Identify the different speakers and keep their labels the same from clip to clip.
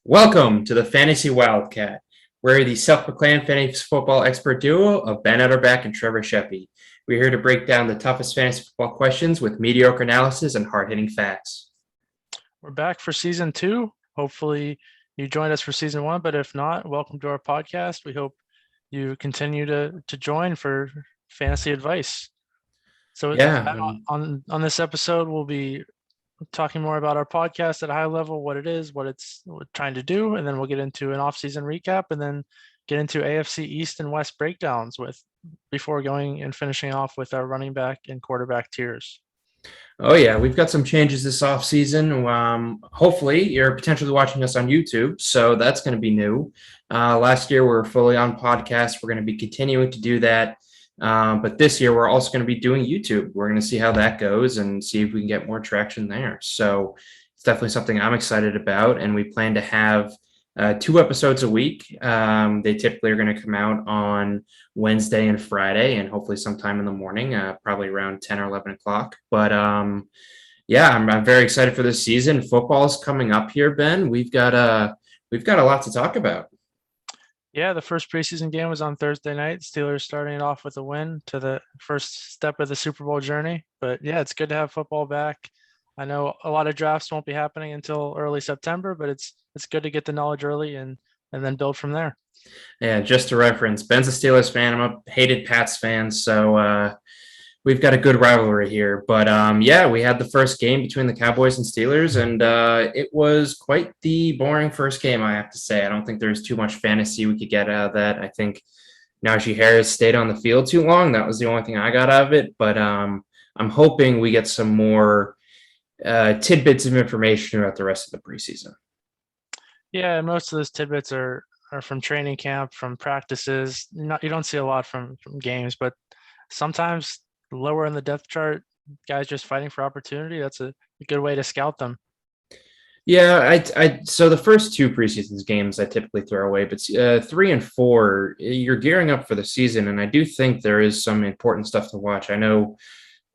Speaker 1: Welcome to the Fantasy Wildcat. We're the self-proclaimed fantasy football expert duo of Ben Utterback and Trevor Schaepe. We're here to break down the toughest fantasy football questions with mediocre analysis and hard-hitting facts.
Speaker 2: We're back for season 2. Hopefully you joined us for season 1, but if not, welcome to our podcast. We hope you continue to join for fantasy advice. So on this episode, we'll be talking more about our podcast at a high level, what it is, what we're trying to do, and then we'll get into an off-season recap and then get into AFC East and West breakdowns before going and finishing off with our running back and quarterback tiers.
Speaker 1: Oh, yeah, we've got some changes this offseason. Hopefully, you're potentially watching us on YouTube, so that's going to be new. Last year, we were fully on podcast. We're going to be continuing to do that. But this year, we're also going to be doing YouTube. We're going to see how that goes and see if we can get more traction there. So it's definitely something I'm excited about, and we plan to have 2 episodes a week. They typically are going to come out on Wednesday and Friday, and hopefully sometime in the morning, probably around 10 or 11 o'clock. But yeah, I'm very excited for this season. Football is coming up here, Ben. We've got a lot to talk about.
Speaker 2: Yeah, the first preseason game was on Thursday night. Steelers starting it off with a win to the first step of the Super Bowl journey. But yeah, it's good to have football back. I know a lot of drafts won't be happening until early September, but it's good to get the knowledge early and then build from there.
Speaker 1: Yeah, just to reference, Ben's a Steelers fan. I'm a hated Pats fan, so we've got a good rivalry here. But yeah, we had the first game between the Cowboys and Steelers, and it was quite the boring first game, I have to say. I don't think there's too much fantasy we could get out of that. I think Najee Harris stayed on the field too long. That was the only thing I got out of it. But I'm hoping we get some more tidbits of information about the rest of the preseason.
Speaker 2: Yeah, most of those tidbits are from training camp, from practices. You don't see a lot from games, but sometimes lower in the depth chart, guys just fighting for opportunity. That's a good way to scout them.
Speaker 1: Yeah, so the first 2 preseason games I typically throw away, but 3 and 4, you're gearing up for the season, and I do think there is some important stuff to watch. I know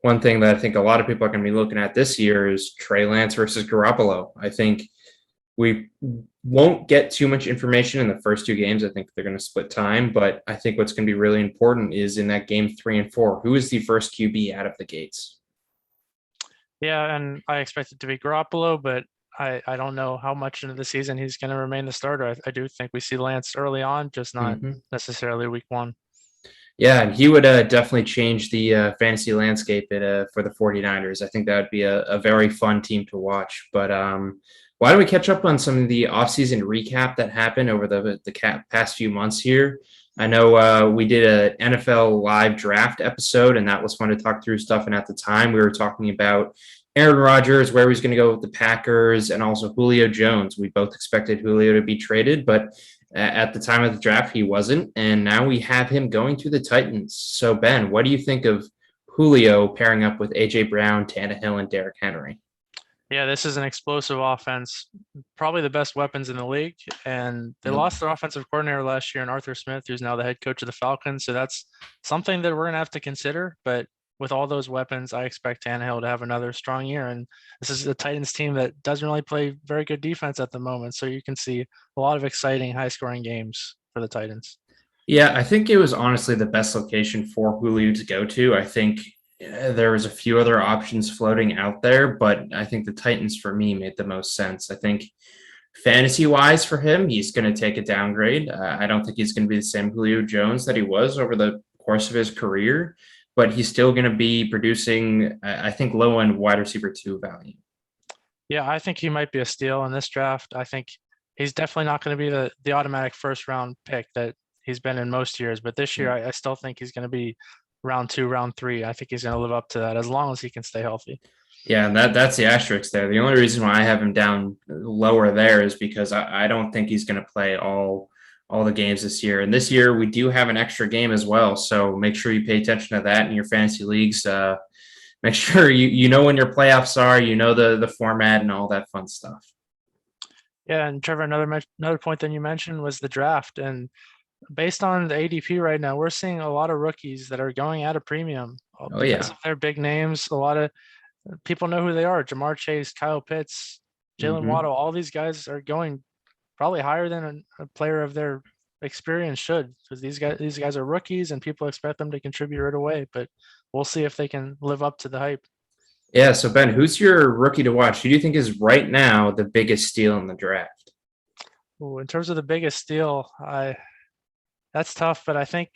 Speaker 1: one thing that I think a lot of people are going to be looking at this year is Trey Lance versus Garoppolo. I think we won't get too much information in the first 2 games. I think they're going to split time, but I think what's going to be really important is in that game 3 and 4, who is the first QB out of the gates?
Speaker 2: Yeah, and I expect it to be Garoppolo, but I don't know how much into the season he's going to remain the starter. I do think we see Lance early on, just not necessarily week 1.
Speaker 1: Yeah, and he would definitely change the fantasy landscape for the 49ers. I think that would be a very fun team to watch. But why don't we catch up on some of the offseason recap that happened over the past few months here? I know we did an NFL live draft episode, and that was fun to talk through stuff. And at the time, we were talking about Aaron Rodgers, where he was going to go with the Packers, and also Julio Jones. We both expected Julio to be traded, but at the time of the draft, he wasn't. And now we have him going to the Titans. So, Ben, what do you think of Julio pairing up with A.J. Brown, Tannehill, and Derrick Henry?
Speaker 2: Yeah, this is an explosive offense, probably the best weapons in the league. And they lost their offensive coordinator last year in Arthur Smith, who's now the head coach of the Falcons. So that's something that we're going to have to consider. But with all those weapons, I expect Tannehill to have another strong year. And this is a Titans team that doesn't really play very good defense at the moment. So you can see a lot of exciting, high-scoring games for the Titans.
Speaker 1: Yeah, I think it was honestly the best location for Julio to go to. I think there was a few other options floating out there, but I think the Titans, for me, made the most sense. I think fantasy-wise for him, he's going to take a downgrade. I don't think he's going to be the same Julio Jones that he was over the course of his career, but he's still going to be producing, I think, low-end wide receiver 2 value.
Speaker 2: Yeah, I think he might be a steal in this draft. I think he's definitely not going to be the automatic first-round pick that he's been in most years, but this year I still think he's going to be round 2, round 3. I think he's going to live up to that as long as he can stay healthy.
Speaker 1: Yeah, and that's the asterisk there. The only reason why I have him down lower there is because I don't think he's going to play all the games this year. And this year we do have an extra game as well, so make sure you pay attention to that in your fantasy leagues. Make sure you know when your playoffs are, you know the format and all that fun stuff.
Speaker 2: Yeah, and Trevor, another point that you mentioned was the draft. And based on the ADP right now, we're seeing a lot of rookies that are going at a premium because of their big names. A lot of people know who they are. Jamar Chase, Kyle Pitts, Jalen Waddle, all these guys are going probably higher than a player of their experience should, because these guys are rookies and people expect them to contribute right away. But we'll see if they can live up to the hype.
Speaker 1: Yeah. So Ben, who's your rookie to watch? Who do you think is right now the biggest steal in the draft?
Speaker 2: Ooh, in terms of the biggest steal, that's tough, but I think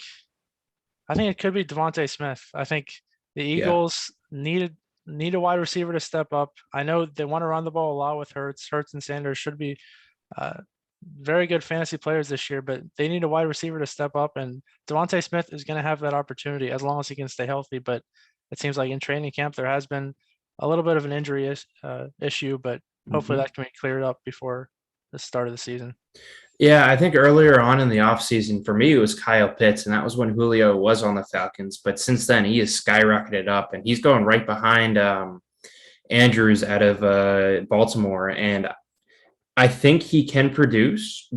Speaker 2: it could be Devontae Smith. I think the
Speaker 1: Yeah.
Speaker 2: Eagles need a wide receiver to step up. I know they want to run the ball a lot with Hurts. Hurts and Sanders should be uh, very good fantasy players this year, but they need a wide receiver to step up. And Devontae Smith is going to have that opportunity as long as he can stay healthy. But it seems like in training camp there has been a little bit of an injury issue, but hopefully
Speaker 1: Mhm.
Speaker 2: that can be cleared up before the start of the season.
Speaker 1: Yeah, I think earlier on in the offseason, for me, it was Kyle Pitts, and that was when Julio was on the Falcons. But since then, he has skyrocketed up, and he's going right behind Andrews out of Baltimore. And I think he can produce,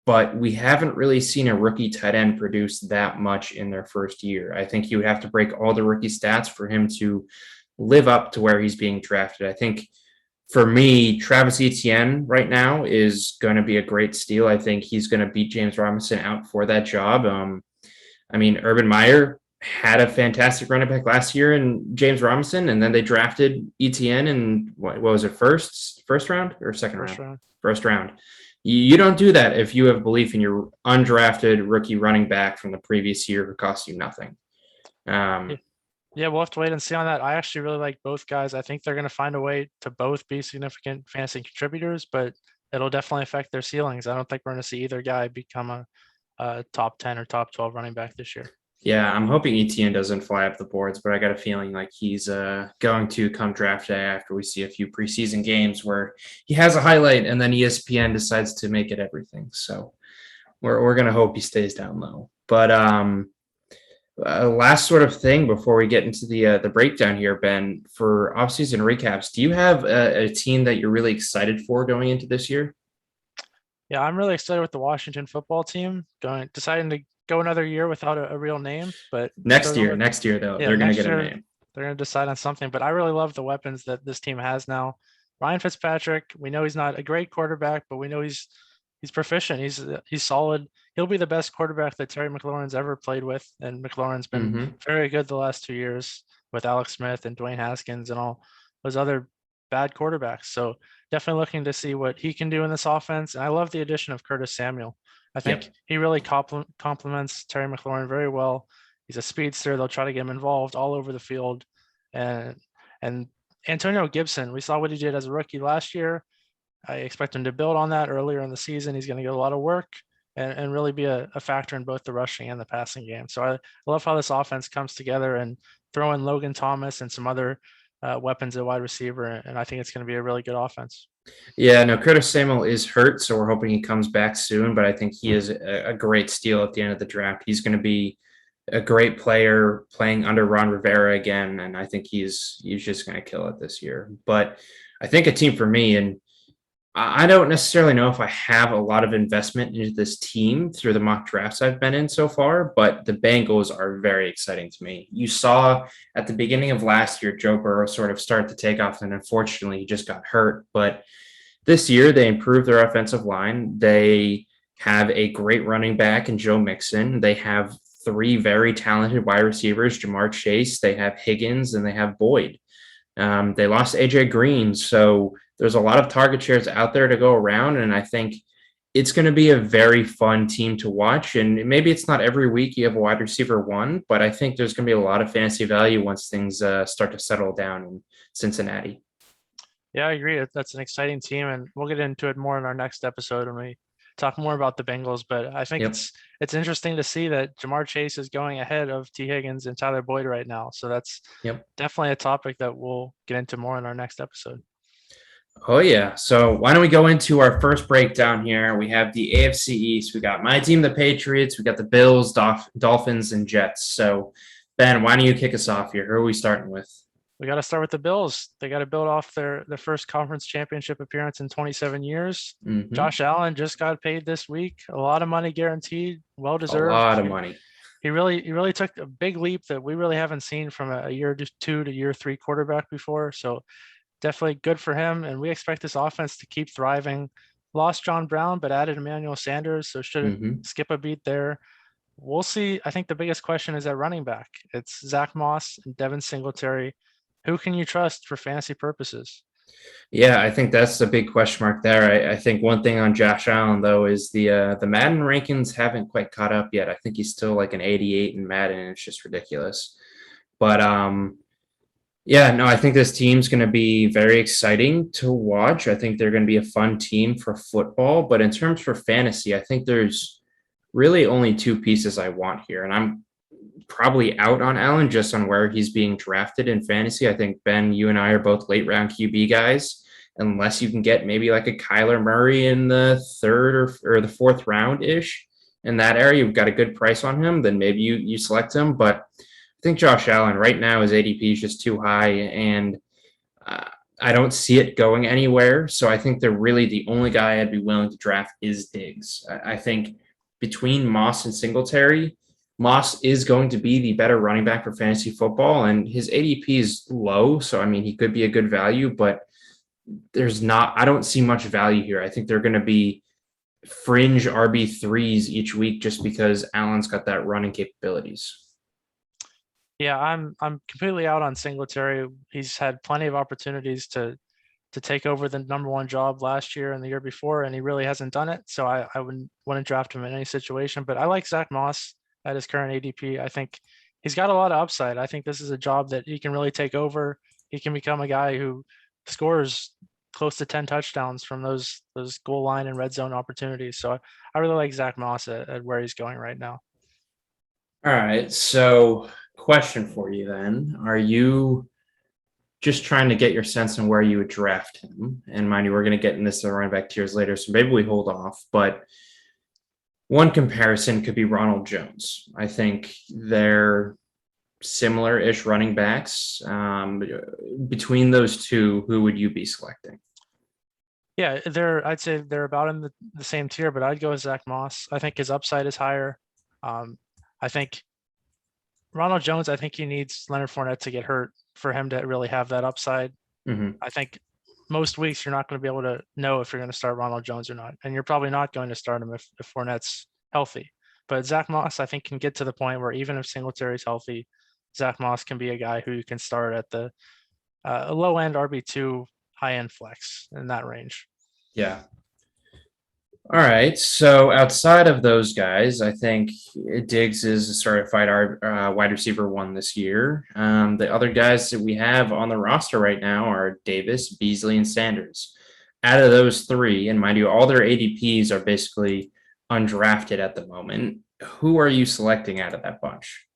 Speaker 1: but we haven't really seen a rookie tight end produce that much in their first year. I think you would have to break all the rookie stats for him to live up to where he's being drafted. I think for me, Travis Etienne right now is going to be a great steal. I think he's going to beat James Robinson out for that job. I mean, Urban Meyer had a fantastic running back last year in James Robinson, and then they drafted Etienne in what was it, first round or second
Speaker 2: First
Speaker 1: round?
Speaker 2: round.
Speaker 1: First round. You don't do that if you have belief in your undrafted rookie running back from the previous year who cost you nothing.
Speaker 2: Yeah.
Speaker 1: Um,
Speaker 2: Yeah, we'll have to wait and see on that. I actually really like both guys. I think they're going to find a way to both be significant fantasy contributors, but it'll definitely affect their ceilings. I don't think we're going to see either guy become a top 10 or top 12 running back this year.
Speaker 1: Yeah, I'm hoping Etienne doesn't fly up the boards, but I got a feeling like he's going to come draft day after we see a few preseason games where he has a highlight and then ESPN decides to make it everything. So we're gonna hope he stays down low. But last sort of thing before we get into the breakdown here, Ben, for offseason recaps, do you have a team that you're really excited for going into this year?
Speaker 2: Yeah, I'm really excited with the Washington football team deciding to go another year without a real name, but
Speaker 1: Next
Speaker 2: they're going
Speaker 1: year,
Speaker 2: with
Speaker 1: next year though,
Speaker 2: yeah,
Speaker 1: they're gonna
Speaker 2: next
Speaker 1: get a
Speaker 2: year
Speaker 1: name.
Speaker 2: they're going to decide on something. But I really love the weapons that this team has now. Ryan Fitzpatrick, we know he's not a great quarterback, but we know he's proficient. He's solid. He'll be the best quarterback that Terry McLaurin's ever played with, and McLaurin's been
Speaker 1: Mm-hmm.
Speaker 2: very good the last 2 years with Alex Smith and Dwayne Haskins and all those other bad quarterbacks. So definitely looking to see what he can do in this offense. And I love the addition of Curtis Samuel. I think
Speaker 1: Yep.
Speaker 2: he really complements Terry McLaurin very well. He's a speedster. They'll try to get him involved all over the field. And Antonio Gibson, we saw what he did as a rookie last year. I expect him to build on that earlier in the season. He's going to get a lot of work and really be a factor in both the rushing and the passing game. So I love how this offense comes together, and throw in Logan Thomas and some other weapons at wide receiver. And I think it's going to be a really good offense.
Speaker 1: Yeah, no, Curtis Samuel is hurt, so we're hoping he comes back soon. But I think he is a great steal at the end of the draft. He's going to be a great player playing under Ron Rivera again, and I think he's just going to kill it this year. But I think a team for me, and I don't necessarily know if I have a lot of investment into this team through the mock drafts I've been in so far, but the Bengals are very exciting to me. You saw at the beginning of last year, Joe Burrow sort of start to take off, and unfortunately, he just got hurt. But this year, they improved their offensive line. They have a great running back in Joe Mixon. They have three very talented wide receivers, Jamar Chase, they have Higgins, and they have Boyd. They lost AJ Green, so there's a lot of target shares out there to go around, and I think it's going to be a very fun team to watch. And maybe it's not every week you have a wide receiver one, but I think there's going to be a lot of fantasy value once things start to settle down in Cincinnati.
Speaker 2: Yeah, I agree. That's an exciting team, and we'll get into it more in our next episode when we talk more about the Bengals. But I think
Speaker 1: Yep.
Speaker 2: it's interesting to see that Jamar Chase is going ahead of T. Higgins and Tyler Boyd right now. So that's
Speaker 1: Yep.
Speaker 2: definitely a topic that we'll get into more in our next episode.
Speaker 1: Oh, yeah. So why don't we go into our first breakdown here? We have the AFC East. We got my team, the Patriots. We got the Bills, Dolphins, and Jets. So, Ben, why don't you kick us off here? Who are we starting with?
Speaker 2: We got to start with the Bills. They got to build off their first conference championship appearance in 27 years.
Speaker 1: Mm-hmm.
Speaker 2: Josh Allen just got paid this week. A lot of money guaranteed, well
Speaker 1: A
Speaker 2: deserved.
Speaker 1: lot of money.
Speaker 2: He really took a big leap that we really haven't seen from a year two to year three quarterback before. So definitely good for him. And we expect this offense to keep thriving. lost John Brown, but added Emmanuel Sanders, so should
Speaker 1: Hmm.
Speaker 2: skip a beat there. We'll see. I think the biggest question is at running back. It's Zach Moss and Devin Singletary. Who can you trust for fantasy purposes?
Speaker 1: Yeah, I think that's the big question mark there. I think one thing on Josh Allen though is the Madden rankings haven't quite caught up yet. I think he's still like an 88 in Madden. It's just ridiculous. But yeah, no, I think this team's going to be very exciting to watch. I think they're going to be a fun team for football. But in terms for fantasy, I think there's really only two pieces I want here, and I'm probably out on Allen just on where he's being drafted in fantasy. I think Ben, you and I are both late round QB guys. Unless you can get maybe like a Kyler Murray in the third or the fourth round ish in that area, you've got a good price on him, then maybe you select him. But I think Josh Allen right now his ADP is just too high, and I don't see it going anywhere. So I think they're really the only guy I'd be willing to draft is Diggs. I think between Moss and Singletary, Moss is going to be the better running back for fantasy football, and his ADP is low. So, I mean, he could be a good value, but I don't see much value here. I think they're going to be fringe RB3s each week just because Allen's got that running capabilities.
Speaker 2: Yeah, I'm completely out on Singletary. He's had plenty of opportunities to take over the number one job last year and the year before, and he really hasn't done it. So I wouldn't draft him in any situation. But I like Zach Moss at his current ADP. I think he's got a lot of upside. I think this is a job that he can really take over. He can become a guy who scores close to 10 touchdowns from those goal line and red zone opportunities. So I really like Zach Moss at where he's going right now.
Speaker 1: All right. So, question for you then. Are you just trying to get your sense on where you would draft him? And mind you, we're going to get in this running back tiers later, so maybe we hold off. But one comparison could be Ronald Jones. I think they're similar-ish running backs. Between those two, who would you be selecting?
Speaker 2: Yeah, I'd say they're about in the same tier, but I'd go with Zach Moss. I think his upside is higher. I think Ronald Jones, I think he needs Leonard Fournette to get hurt for him to really have that upside.
Speaker 1: Mm-hmm.
Speaker 2: I think most weeks you're not going to be able to know if you're going to start Ronald Jones or not. And you're probably not going to start him if Fournette's healthy. But Zach Moss, I think, can get to the point where even if Singletary's healthy, Zach Moss can be a guy who you can start at the low end RB2, high end flex in that range.
Speaker 1: Yeah. All right. So outside of those guys, I think Diggs is a certified wide receiver one this year. The other guys that we have on the roster right now are Davis, Beasley, and Sanders. Out of those three, and mind you, all their ADPs are basically undrafted at the moment. Who are you selecting out of that bunch?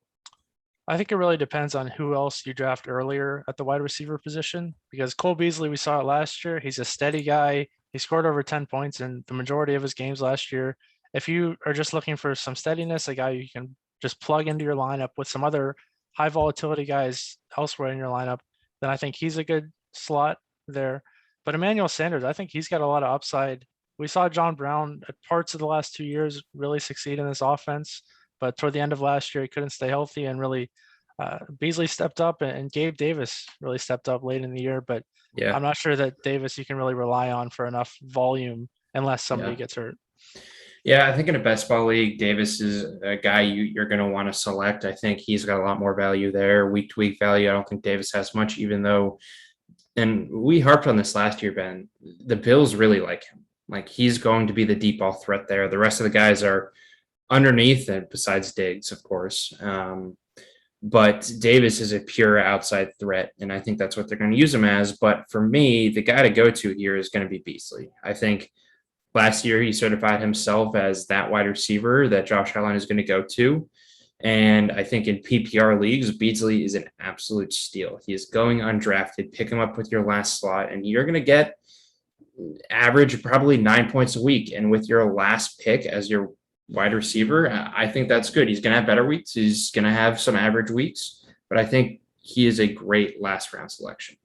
Speaker 2: I think it really depends on who else you draft earlier at the wide receiver position, because Cole Beasley, we saw it last year. He's a steady guy. He scored over 10 points in the majority of his games last year. If you are just looking for some steadiness, a guy you can just plug into your lineup with some other high volatility guys elsewhere in your lineup, then I think he's a good slot there. But Emmanuel Sanders, I think he's got a lot of upside. We saw John Brown at parts of the last 2 years really succeed in this offense, but toward the end of last year, he couldn't stay healthy, and really Beasley stepped up and Gabe Davis really stepped up late in the year, but
Speaker 1: Yeah.
Speaker 2: I'm not sure that Davis you can really rely on for enough volume unless somebody
Speaker 1: Yeah.
Speaker 2: gets hurt.
Speaker 1: Yeah, I think in a best ball league, Davis is a guy you're going to want to select. I think he's got a lot more value there. Week to week value, I don't think Davis has much, even though, and we harped on this last year, Ben, the Bills really like him. Like he's going to be the deep ball threat there. The rest of the guys are underneath it, besides Diggs, of course. But Davis is a pure outside threat, and I think that's what they're going to use him as. But for me, the guy to go to here is going to be Beasley. I think last year he certified himself as that wide receiver that Josh Allen is going to go to. And I think in PPR leagues, Beasley is an absolute steal. He is going undrafted. Pick him up with your last slot, and you're going to get average probably 9 points a week. And with your last pick as your wide receiver, I think that's good. He's going to have better weeks. He's going to have some average weeks, but I think he is a great last round selection.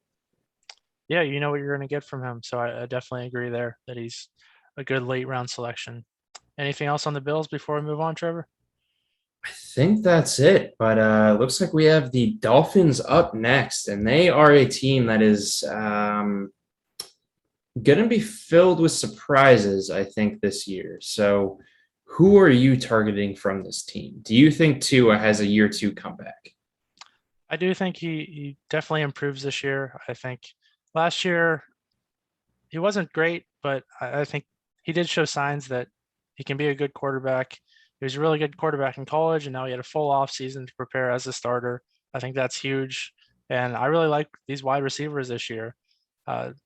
Speaker 2: Yeah, you know what you're going to get from him. So I definitely agree there that he's a good late round selection. Anything else on the Bills before we move on, Trevor?
Speaker 1: I think that's it, but looks like we have the Dolphins up next, and they are a team that is going to be filled with surprises, I think, this year. So, who are you targeting from this team? Do you think Tua has a year two comeback?
Speaker 2: I do think he definitely improves this year. I think last year he wasn't great, but I think he did show signs that he can be a good quarterback. He was a really good quarterback in college, and now he had a full off season to prepare as a starter. I think that's huge, and I really like these wide receivers this year.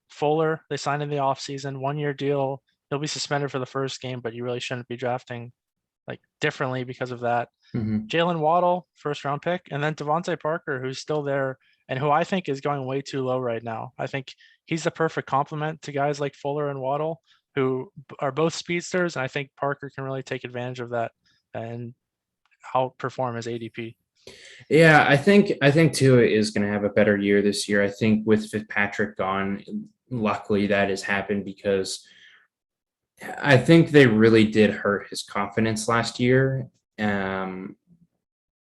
Speaker 2: Fuller, they signed in the offseason, 1 year deal. He'll be suspended for the first game, but you really shouldn't be drafting like differently because of that.
Speaker 1: Mm-hmm.
Speaker 2: Jalen Waddle, first round pick, and then Devontae Parker, who's still there and who I think is going way too low right now. I think he's the perfect complement to guys like Fuller and Waddle, who are both speedsters, and I think Parker can really take advantage of that and outperform his ADP.
Speaker 1: Yeah, I think Tua is going to have a better year this year. I think with Fitzpatrick gone, luckily that has happened because I think they really did hurt his confidence last year.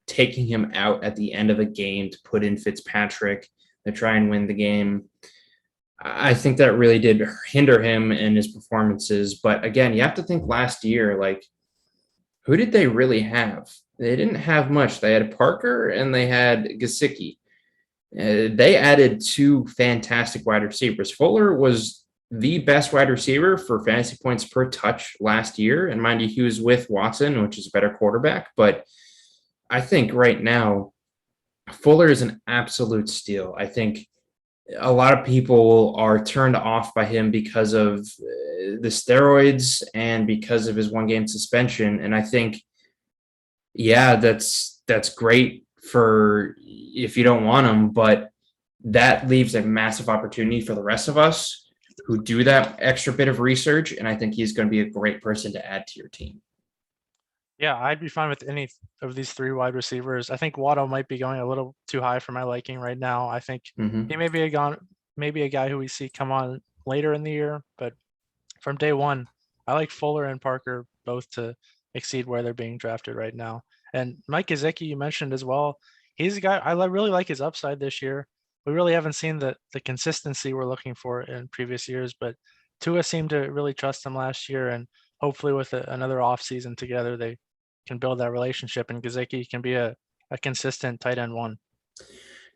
Speaker 1: Taking him out at the end of a game to put in Fitzpatrick to try and win the game. I think that really did hinder him in his performances. But again, you have to think last year, like, who did they really have? They didn't have much. They had Parker and they had Gasicki. They added two fantastic wide receivers. Fuller was the best wide receiver for fantasy points per touch last year. And mind you, he was with Watson, which is a better quarterback. But I think right now, Fuller is an absolute steal. I think a lot of people are turned off by him because of the steroids and because of his 1 game suspension. And I think, yeah, that's great for if you don't want him, but that leaves a massive opportunity for the rest of us who do that extra bit of research. And I think he's going to be a great person to add to your team.
Speaker 2: Yeah, I'd be fine with any of these three wide receivers. I think Waddle might be going a little too high for my liking right now. I think
Speaker 1: Mm-hmm.
Speaker 2: he may be maybe a guy who we see come on later in the year, but from day one, I like Fuller and Parker both to exceed where they're being drafted right now. And Mike Gesicki, you mentioned as well. He's a guy really like his upside this year. We really haven't seen the consistency we're looking for in previous years, but Tua seemed to really trust him last year, and hopefully with another off season together, they can build that relationship, and Gesicki can be a consistent tight end one.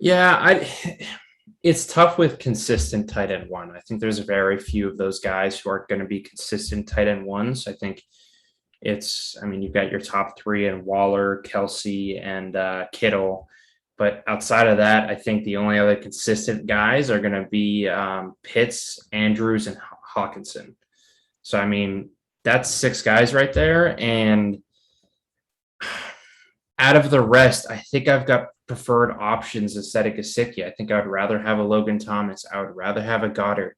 Speaker 1: Yeah, it's tough with consistent tight end one. I think there's very few of those guys who are going to be consistent tight end ones. I think you've got your top three and Waller, Kelsey, and Kittle. But outside of that, I think the only other consistent guys are going to be Pitts, Andrews, and Hawkinson. So, that's 6 guys right there. And out of the rest, I think I've got preferred options instead of Gesicki. I think I would rather have a Logan Thomas. I would rather have a Goddard.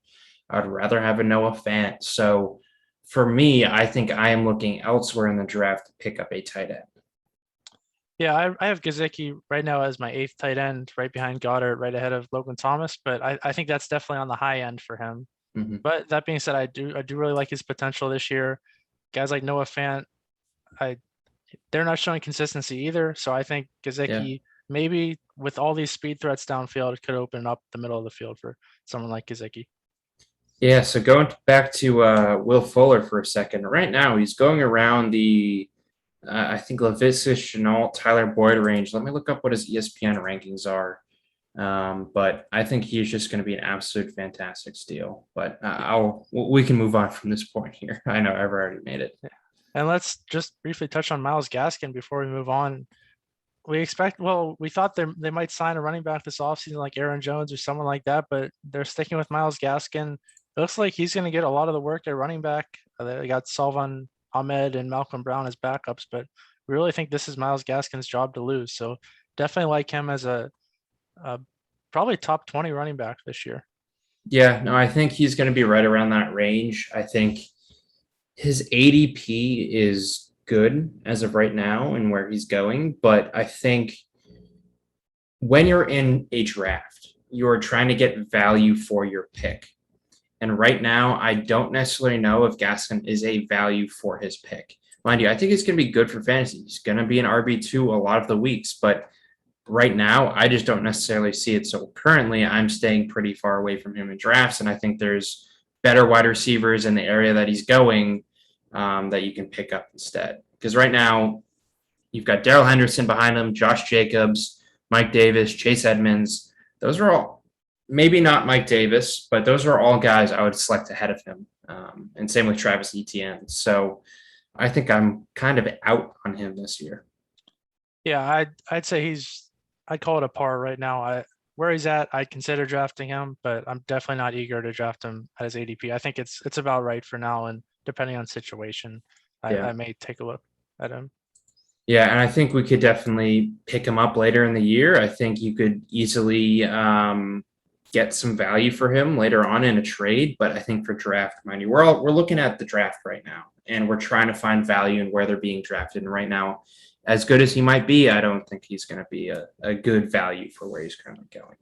Speaker 1: I would rather have a Noah Fant. So for me, I think I am looking elsewhere in the draft to pick up a tight end.
Speaker 2: Yeah, I have Gesicki right now as my 8th tight end, right behind Goddard, right ahead of Logan Thomas. But I think that's definitely on the high end for him.
Speaker 1: Mm-hmm.
Speaker 2: But that being said, I do really like his potential this year. Guys like Noah Fant, they're not showing consistency either. So I think Gesicki, maybe with all these speed threats downfield, could open up the middle of the field for someone like Gesicki.
Speaker 1: Yeah, so going back to Will Fuller for a second. Right now, he's going around the, I think, Laviska Shenault, Tyler Boyd range. Let me look up what his ESPN rankings are. But I think he's just going to be an absolute fantastic steal. But we can move on from this point here. I know I've already made it.
Speaker 2: Yeah. And let's just briefly touch on Myles Gaskin before we move on. We thought they might sign a running back this offseason like Aaron Jones or someone like that, but they're sticking with Myles Gaskin. It looks like he's going to get a lot of the work at running back. They got Salvon Ahmed and Malcolm Brown as backups, but we really think this is Myles Gaskin's job to lose. So definitely like him as a probably top 20 running back this year.
Speaker 1: Yeah, no, I think he's going to be right around that range. I think his ADP is good as of right now and where he's going. But I think when you're in a draft, you're trying to get value for your pick. And right now, I don't necessarily know if Gaskin is a value for his pick. Mind you, I think he's going to be good for fantasy. He's going to be an RB2 a lot of the weeks. But right now, I just don't necessarily see it. So currently, I'm staying pretty far away from him in drafts. And I think there's better wide receivers in the area that he's going that you can pick up instead. Because right now, you've got Darrell Henderson behind him, Josh Jacobs, Mike Davis, Chase Edmonds. Those are all, maybe not Mike Davis, but those are all guys I would select ahead of him. And same with Travis Etienne. So I think I'm kind of out on him this year.
Speaker 2: Yeah, I'd say I'd call it a par right now. Where he's at, I'd consider drafting him, but I'm definitely not eager to draft him at his ADP. I think it's about right for now, and depending on situation, I may take a look at him.
Speaker 1: Yeah, and I think we could definitely pick him up later in the year. I think you could easily get some value for him later on in a trade, but I think for draft, mind you, we're looking at the draft right now, and we're trying to find value in where they're being drafted. And right now, as good as he might be, I don't think he's going to be a good value for where he's currently going.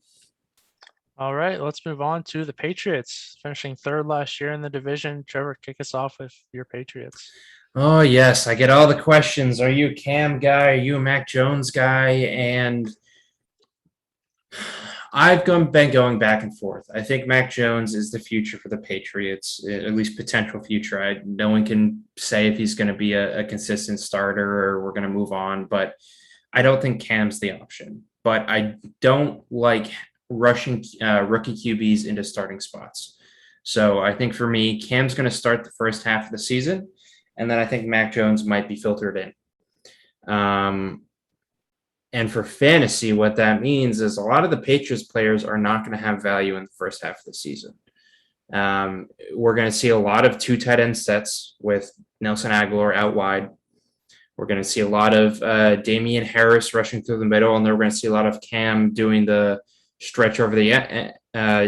Speaker 2: All right, let's move on to the Patriots, finishing third last year in the division. Trevor, kick us off with your Patriots.
Speaker 1: Oh, yes. I get all the questions. Are you a Cam guy? Are you a Mac Jones guy? And I've been going back and forth. I think Mac Jones is the future for the Patriots, at least potential future. No one can say if he's going to be a consistent starter or we're going to move on, but I don't think Cam's the option. But I don't like rushing rookie QBs into starting spots. So I think for me, Cam's going to start the first half of the season. And then I think Mac Jones might be filtered in. And for fantasy, what that means is a lot of the Patriots players are not going to have value in the first half of the season. We're going to see a lot of 2 tight end sets with Nelson Aguilar out wide. We're going to see a lot of Damian Harris rushing through the middle, and then we're going to see a lot of Cam doing the stretch over the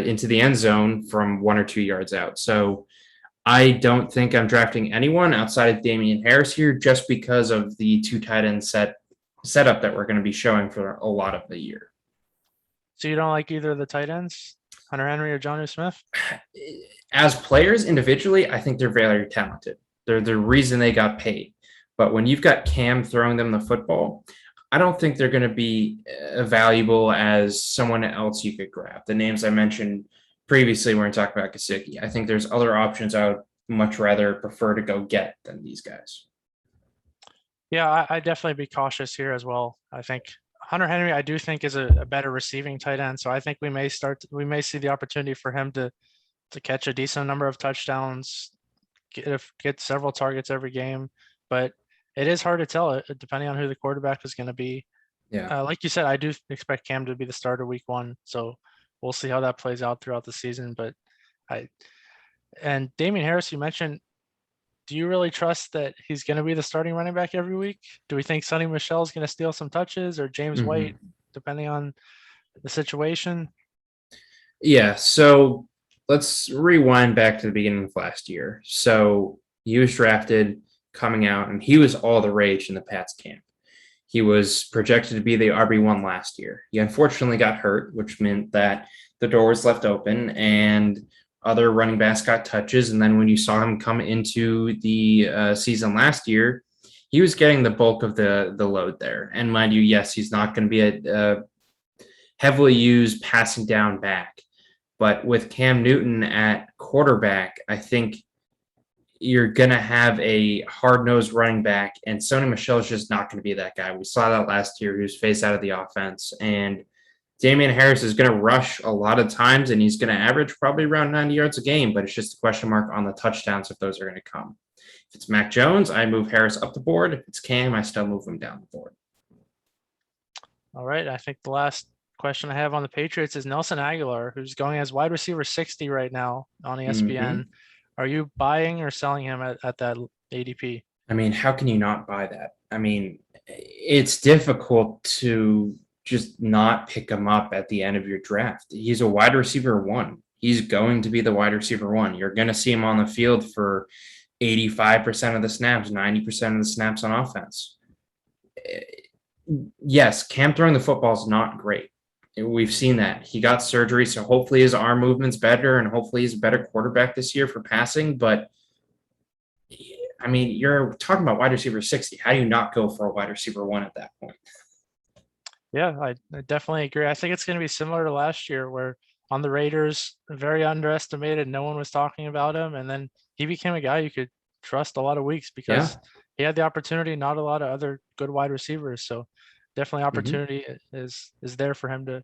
Speaker 1: into the end zone from 1 or 2 yards out. So I don't think I'm drafting anyone outside of Damian Harris here just because of the 2 tight end setup that we're going to be showing for a lot of the year.
Speaker 2: So you don't like either of the tight ends, Hunter Henry or Jonnu Smith?
Speaker 1: As players individually, I think they're very talented. They're the reason they got paid. But when you've got Cam throwing them the football, I don't think they're going to be valuable as someone else you could grab. The names I mentioned previously when we talked about Gaskin, I think there's other options I would much rather prefer to go get than these guys.
Speaker 2: Yeah, I definitely be cautious here as well. I think Hunter Henry, I do think is a better receiving tight end. So I think we may see the opportunity for him to catch a decent number of touchdowns, get several targets every game. But it is hard to tell depending on who the quarterback is going to be.
Speaker 1: Yeah.
Speaker 2: Like you said, I do expect Cam to be the starter week 1. So we'll see how that plays out throughout the season. But and Damian Harris, you mentioned, do you really trust that he's going to be the starting running back every week? Do we think Sonny Michel is going to steal some touches, or James White, depending on the situation?
Speaker 1: Yeah. So let's rewind back to the beginning of last year. So he was drafted coming out, and he was all the rage in the Pats camp. He was projected to be the RB1 last year. He unfortunately got hurt, which meant that the door was left open and other running backs got touches. And then when you saw him come into the season last year, he was getting the bulk of the load there. And mind you, yes, he's not going to be a heavily used passing down back. But with Cam Newton at quarterback, I think you're going to have a hard-nosed running back, and Sonny Michel is just not going to be that guy. We saw that last year. He was phased out of the offense, and Damian Harris is going to rush a lot of times, and he's going to average probably around 90 yards a game, but it's just a question mark on the touchdowns if those are going to come. If it's Mac Jones, I move Harris up the board. If it's Cam, I still move him down the board.
Speaker 2: All right. I think the last question I have on the Patriots is Nelson Aguilar, who's going as wide receiver 60 right now on ESPN. Mm-hmm. Are you buying or selling him at that ADP?
Speaker 1: I mean, how can you not buy that? I mean, it's difficult to just not pick him up at the end of your draft. He's a wide receiver 1. He's going to be the wide receiver 1. You're going to see him on the field for 85% of the snaps, 90% of the snaps on offense. Yes, Cam throwing the football is not great. We've seen that. He got surgery, so hopefully his arm movement's better, and hopefully he's a better quarterback this year for passing. But, I mean, you're talking about wide receiver 60. How do you not go for a wide receiver 1 at that point?
Speaker 2: Yeah, I definitely agree. I think it's going to be similar to last year where on the Raiders, very underestimated. No one was talking about him. And then he became a guy you could trust a lot of weeks because he had the opportunity, not a lot of other good wide receivers. So definitely opportunity is there for him to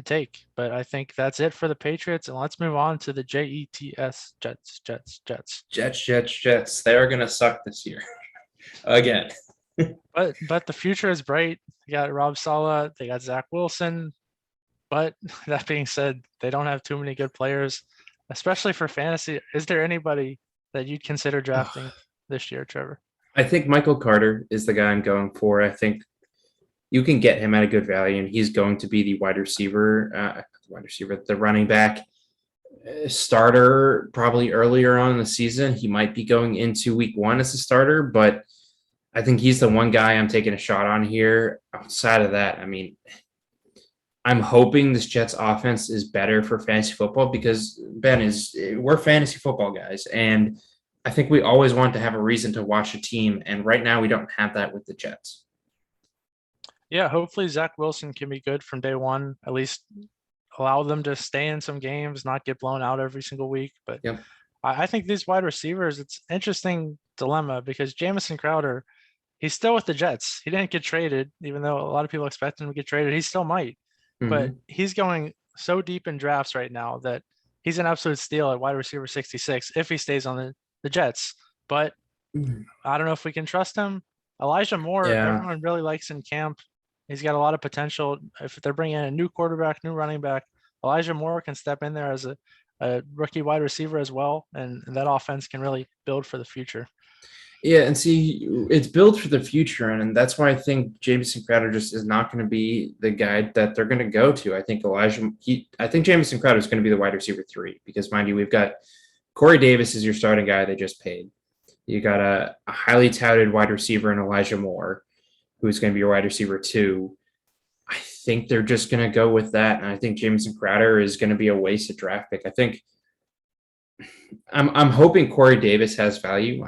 Speaker 2: take. But I think that's it for the Patriots. And let's move on to the Jets,
Speaker 1: Jets. They're going to suck this year again.
Speaker 2: But the future is bright. They got Rob Saleh, they got Zach Wilson. But that being said, they don't have too many good players, especially for fantasy. Is there anybody that you'd consider drafting this year, Trevor?
Speaker 1: I think Michael Carter is the guy I'm going for. I think you can get him at a good value, and he's going to be the the running back starter probably earlier on in the season. He might be going into week 1 as a starter, but I think he's the one guy I'm taking a shot on here. Outside of that, I mean, I'm hoping this Jets offense is better for fantasy football because we're fantasy football guys. And I think we always want to have a reason to watch a team. And right now we don't have that with the Jets.
Speaker 2: Yeah, hopefully Zach Wilson can be good from day one, at least allow them to stay in some games, not get blown out every single week. But I think these wide receivers, it's an interesting dilemma because Jameson Crowder, he's still with the Jets. He didn't get traded, even though a lot of people expect him to get traded. He still might. But he's going so deep in drafts right now that he's an absolute steal at wide receiver 66 if he stays on the Jets. But I don't know if we can trust him. Elijah Moore, everyone really likes in camp. He's got a lot of potential. If they're bringing in a new quarterback, new running back, Elijah Moore can step in there as a rookie wide receiver as well. And that offense can really build for the future.
Speaker 1: Yeah, and see, it's built for the future, and that's why I think Jameson Crowder just is not going to be the guy that they're going to go to. I think Jameson Crowder is going to be the wide receiver 3 because, mind you, we've got Corey Davis is your starting guy they just paid. You got a highly touted wide receiver in Elijah Moore, who's going to be your wide receiver 2. I think they're just going to go with that, and I think Jameson Crowder is going to be a wasted draft pick. I think I'm hoping Corey Davis has value.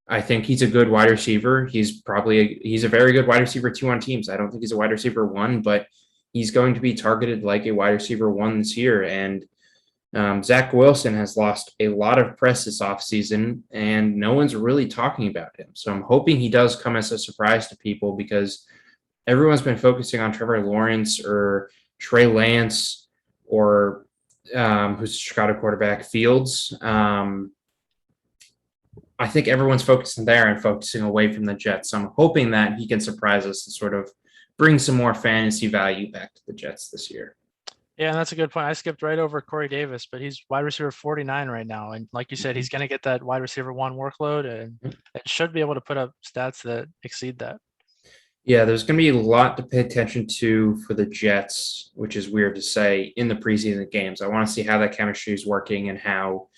Speaker 1: I think he's a good wide receiver. He's a very good wide receiver 2 on teams. I don't think he's a wide receiver 1, but he's going to be targeted like a wide receiver 1 this year. And Zach Wilson has lost a lot of press this offseason, and no one's really talking about him. So I'm hoping he does come as a surprise to people because everyone's been focusing on Trevor Lawrence or Trey Lance or who's the Chicago quarterback, Fields. I think everyone's focusing there and focusing away from the Jets. So I'm hoping that he can surprise us and sort of bring some more fantasy value back to the Jets this year.
Speaker 2: Yeah, and that's a good point. I skipped right over Corey Davis, but he's wide receiver 49 right now. And like you said, he's going to get that wide receiver 1 workload and it should be able to put up stats that exceed that.
Speaker 1: Yeah, there's going to be a lot to pay attention to for the Jets, which is weird to say, in the preseason games. I want to see how that chemistry is working and how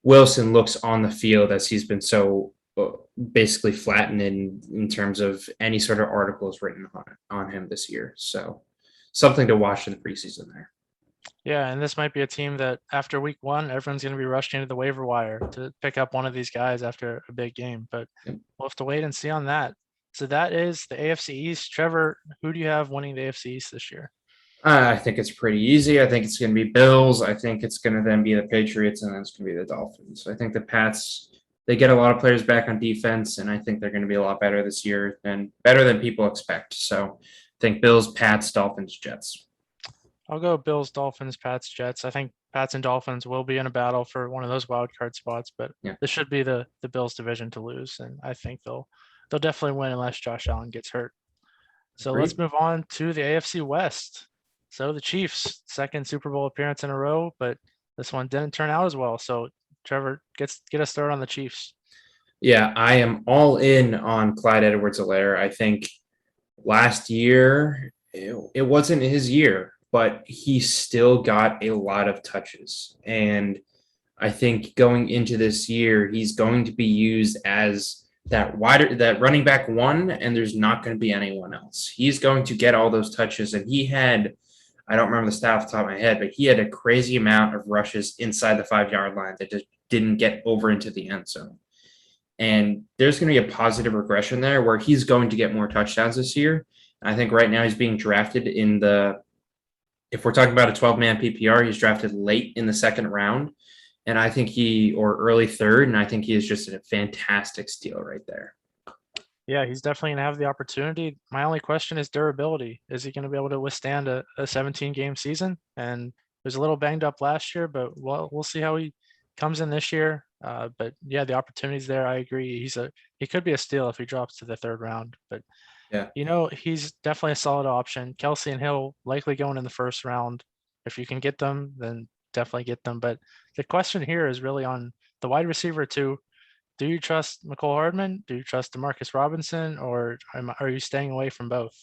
Speaker 1: Wilson looks on the field as he's been so basically flattened in terms of any sort of articles written on him this year. So something to watch in the preseason there.
Speaker 2: Yeah, and this might be a team that after week 1, everyone's going to be rushing to the waiver wire to pick up one of these guys after a big game. But we'll have to wait and see on that. So that is the AFC East. Trevor, who do you have winning the AFC East this year?
Speaker 1: I think it's pretty easy. I think it's going to be Bills. I think it's going to then be the Patriots, and then it's going to be the Dolphins. I think the Pats, they get a lot of players back on defense, and I think they're going to be a lot better this year and better than people expect. So I think Bills, Pats, Dolphins, Jets.
Speaker 2: I'll go Bills, Dolphins, Pats, Jets. I think Pats and Dolphins will be in a battle for one of those wild card spots, but this should be the Bills division to lose, and I think they'll definitely win unless Josh Allen gets hurt. So let's move on to the AFC West. So the Chiefs, second Super Bowl appearance in a row, but this one didn't turn out as well. So Trevor, get us started on the Chiefs.
Speaker 1: Yeah, I am all in on Clyde Edwards-Helaire. I think last year it wasn't his year, but he still got a lot of touches. And I think going into this year, he's going to be used as that running back 1, and there's not going to be anyone else. He's going to get all those touches, and he had, I don't remember the stat off the top of my head, but he had a crazy amount of rushes inside the 5-yard line that just didn't get over into the end zone. And there's going to be a positive regression there where he's going to get more touchdowns this year. I think right now he's being drafted in the if we're talking about a 12-man PPR, he's drafted late in the second round. And I think or early third, and I think he is just a fantastic steal right there.
Speaker 2: Yeah, he's definitely going to have the opportunity. My only question is durability. Is he going to be able to withstand a 17-game season? And he was a little banged up last year, but we'll see how he comes in this year. But yeah, the opportunity's there. I agree. He could be a steal if he drops to the third round. But
Speaker 1: Yeah.
Speaker 2: he's definitely a solid option. Kelsey and Hill likely going in the first round. If you can get them, then definitely get them. But the question here is really on the wide receiver too. Do you trust McCole Hardman? Do you trust Demarcus Robinson, or are you staying away from both?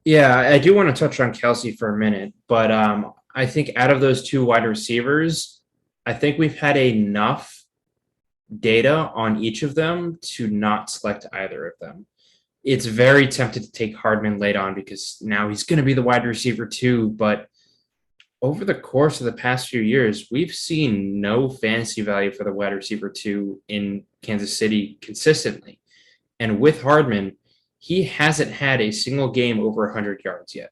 Speaker 1: Yeah, I do want to touch on Kelsey for a minute, but I think out of those two wide receivers, I think we've had enough data on each of them to not select either of them. It's very tempted to take Hardman late on because now he's going to be the wide receiver too, but over the course of the past few years, we've seen no fantasy value for the wide receiver two in Kansas City consistently. And with Hardman, he hasn't had a single game over 100 yards yet.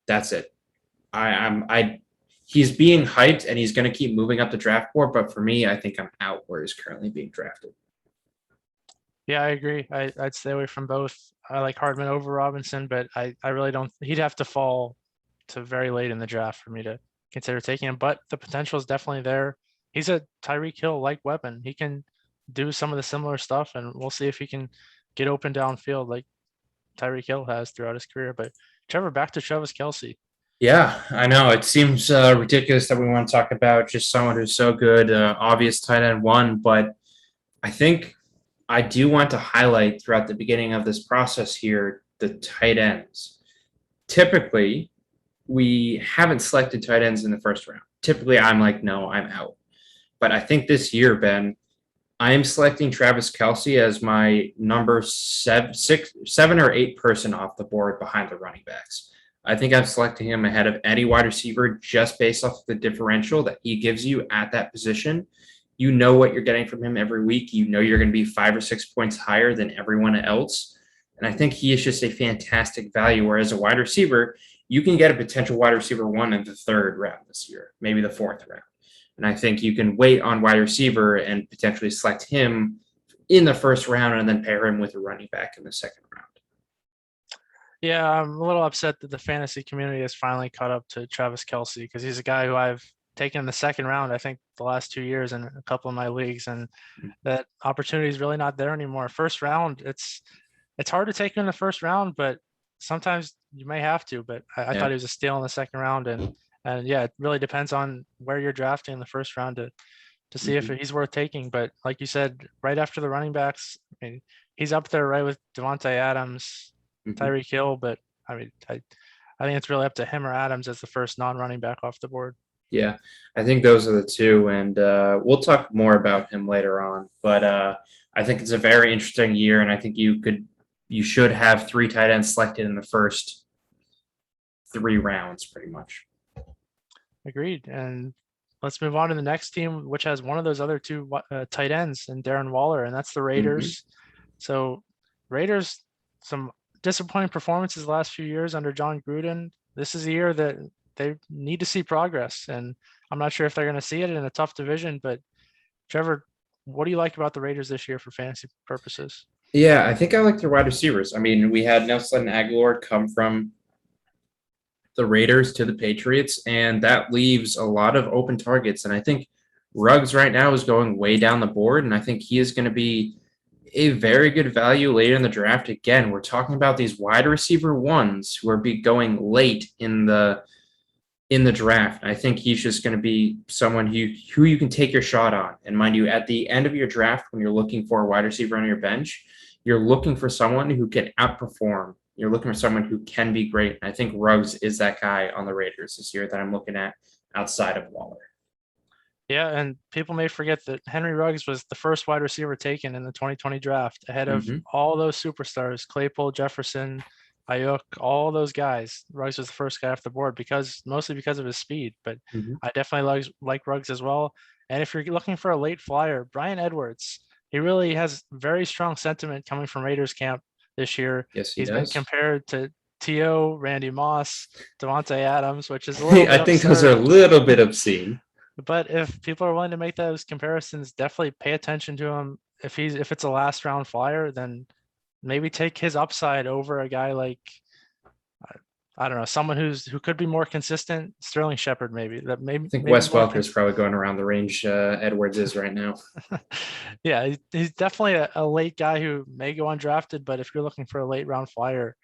Speaker 1: That's it. He's being hyped and he's going to keep moving up the draft board. But for me, I think I'm out where he's currently being drafted.
Speaker 2: Yeah, I agree. I'd stay away from both. I like Hardman over Robinson, but I really don't. He'd have to fall to very late in the draft for me to consider taking him. But the potential is definitely there. He's a Tyreek Hill like weapon. He can do some of the similar stuff, and we'll see if he can get open downfield like Tyreek Hill has throughout his career. But Trevor, back to Travis Kelsey.
Speaker 1: Yeah, I know. It seems ridiculous that we want to talk about just someone who's so good, obvious tight end one, but I think I do want to highlight throughout the beginning of this process here the tight ends. Typically, we haven't selected tight ends in the first round. Typically, I'm like, no, I'm out. But I think this year, Ben, I am selecting Travis Kelsey as my number seven or eight person off the board behind the running backs. I think I'm selecting him ahead of any wide receiver just based off the differential that he gives you at that position. You know what you're getting from him every week. You know you're going to be 5 or 6 points higher than everyone else. And I think he is just a fantastic value. Whereas a wide receiver, you can get a potential wide receiver one in the third round this year, maybe the fourth round. And I think you can wait on wide receiver and potentially select him in the first round and then pair him with a running back in the second round.
Speaker 2: Yeah, I'm a little upset that the fantasy community has finally caught up to Travis Kelsey because he's a guy who I've taken in the second round, I think, the last 2 years in a couple of my leagues, and that opportunity is really not there anymore. First round, it's hard to take him in the first round, but sometimes you may have to. But I thought he was a steal in the second round, and yeah, it really depends on where you're drafting in the first round to see if he's worth taking. But like you said, right after the running backs, I mean, he's up there right with Devontae Adams, Tyreek Hill, but I mean, I think it's really up to him or Adams as the first non-running back off the board.
Speaker 1: Yeah, I think those are the two, and we'll talk more about him later on. But I think it's a very interesting year, and I think you should have 3 tight ends selected in the first 3 rounds, pretty much.
Speaker 2: Agreed. And let's move on to the next team, which has one of those other 2 tight ends, and Darren Waller, and that's the Raiders. So Raiders, some disappointing performances the last few years under John Gruden. This is a year that they need to see progress, and I'm not sure if they're going to see it in a tough division. But Trevor, what do you like about the Raiders this year for fantasy purposes?
Speaker 1: Yeah, I think I like their wide receivers. I mean, we had Nelson Aguilar come from the Raiders to the Patriots, and that leaves a lot of open targets. And I think Ruggs right now is going way down the board, and I think he is going to be a very good value later in the draft. Again, we're talking about these wide receiver ones who are going late in the draft. I think he's just going to be someone who you can take your shot on. And mind you, at the end of your draft, when you're looking for a wide receiver on your bench, you're looking for someone who can outperform. You're looking for someone who can be great. And I think Ruggs is that guy on the Raiders this year that I'm looking at outside of Waller.
Speaker 2: Yeah, and people may forget that Henry Ruggs was the first wide receiver taken in the 2020 draft ahead of all those superstars, Claypool, Jefferson, Ayuk, all those guys. Ruggs was the first guy off the board mostly because of his speed, but I definitely like Ruggs as well. And if you're looking for a late flyer, Bryan Edwards, he really has very strong sentiment coming from Raiders camp this year.
Speaker 1: Yes,
Speaker 2: He's been compared to T.O., Randy Moss, Devontae Adams, which is a little bit
Speaker 1: I think those are a
Speaker 2: absurd.
Speaker 1: little bit obscene.
Speaker 2: But if people are willing to make those comparisons, definitely pay attention to him. If it's a last round flyer, then maybe take his upside over a guy like I don't know, someone who could be more consistent. Sterling Shepard, maybe that
Speaker 1: I think
Speaker 2: maybe
Speaker 1: Wes
Speaker 2: more.
Speaker 1: Welker is probably going around the range Edwards is right now.
Speaker 2: Yeah, he's definitely a late guy who may go undrafted. But if you're looking for a late round flyer,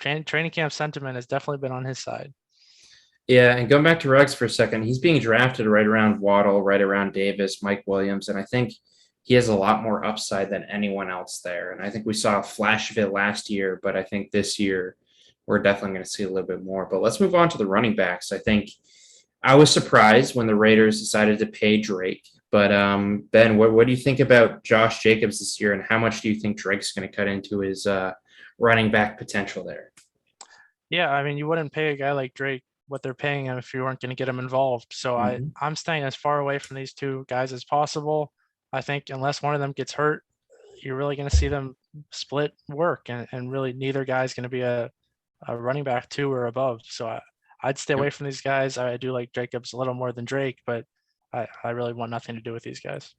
Speaker 2: training camp sentiment has definitely been on his side.
Speaker 1: Yeah, and going back to Ruggs for a second, he's being drafted right around Waddle, right around Davis, Mike Williams, and I think he has a lot more upside than anyone else there. And I think we saw a flash of it last year, but I think this year we're definitely going to see a little bit more. But let's move on to the running backs. I think I was surprised when the Raiders decided to pay Drake. But Ben, what do you think about Josh Jacobs this year, and how much do you think Drake's going to cut into his running back potential there?
Speaker 2: Yeah, I mean, you wouldn't pay a guy like Drake what they're paying him if you weren't going to get him involved. So I'm staying as far away from these two guys as possible. I think unless one of them gets hurt, you're really going to see them split work, and really neither guy's going to be a running back 2 or above. So I'd stay away from these guys. I do like Jacobs a little more than Drake, but I really want nothing to do with these guys.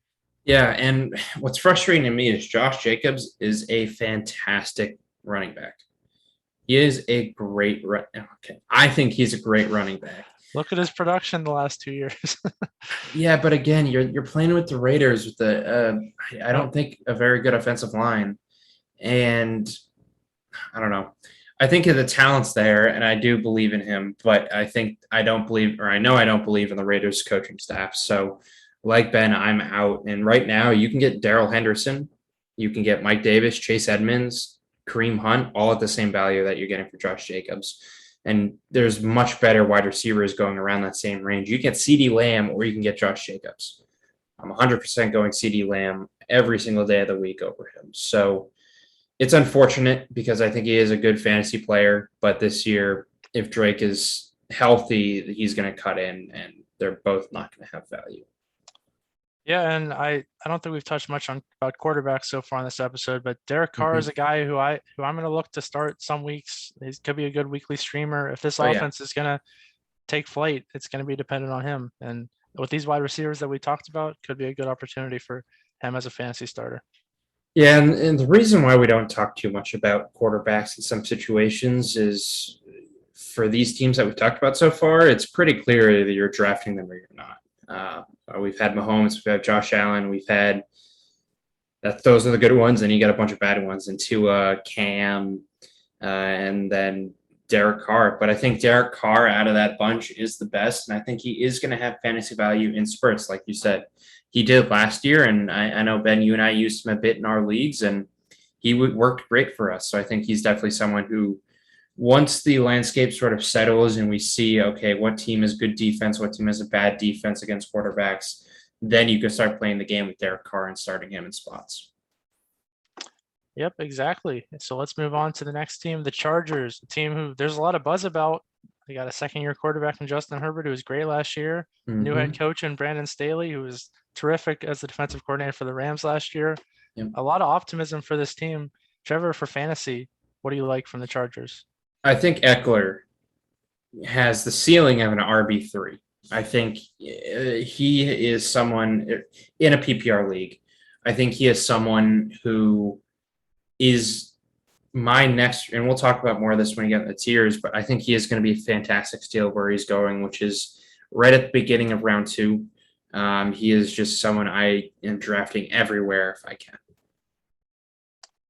Speaker 1: Yeah, and what's frustrating to me is Josh Jacobs is a fantastic running back. He is a great I think he's a great running back.
Speaker 2: Look at his production the last 2 years.
Speaker 1: Yeah, but again, you're playing with the Raiders with I don't think a very good offensive line, and I don't know. I think the talent's there, and I do believe in him, but I don't believe in the Raiders coaching staff. So, like Ben, I'm out. And right now, you can get Darrell Henderson, you can get Mike Davis, Chase Edmonds, Kareem Hunt, all at the same value that you're getting for Josh Jacobs. And there's much better wide receivers going around that same range. You can get CeeDee Lamb, or you can get Josh Jacobs. I'm 100% going CeeDee Lamb every single day of the week over him. So it's unfortunate because I think he is a good fantasy player. But this year, if Drake is healthy, he's going to cut in, and they're both not going to have value.
Speaker 2: Yeah, and I don't think we've touched much about quarterbacks so far in this episode, but Derek Carr is a guy who I'm going to look to start some weeks. He could be a good weekly streamer. If this offense is going to take flight, it's going to be dependent on him. And with these wide receivers that we talked about, could be a good opportunity for him as a fantasy starter.
Speaker 1: Yeah, and the reason why we don't talk too much about quarterbacks in some situations is for these teams that we've talked about so far, it's pretty clear that you're drafting them or you're not. We've had Mahomes, we've had Josh Allen, those are the good ones, and you got a bunch of bad ones, and Tua, Cam, and then Derek Carr. But I think Derek Carr out of that bunch is the best, and I think he is going to have fantasy value in spurts, like you said. He did last year, and I know, Ben, you and I used him a bit in our leagues, and he worked great for us. So I think he's definitely someone who, once the landscape sort of settles and we see, okay, what team has good defense, what team has a bad defense against quarterbacks, then you can start playing the game with Derek Carr and starting him in spots.
Speaker 2: Yep, exactly. So let's move on to the next team, the Chargers, a team who there's a lot of buzz about. They got a second-year quarterback in Justin Herbert, who was great last year. New head coach in Brandon Staley, who was terrific as the defensive coordinator for the Rams last year.
Speaker 1: Yep.
Speaker 2: A lot of optimism for this team. Trevor, for fantasy, what do you like from the Chargers?
Speaker 1: I think Eckler has the ceiling of an RB3. I think he is someone in a PPR league. I think he is someone who is my next, and we'll talk about more of this when we get in the tiers, but I think he is going to be a fantastic steal where he's going, which is right at the beginning of round 2. He is just someone I am drafting everywhere if I can.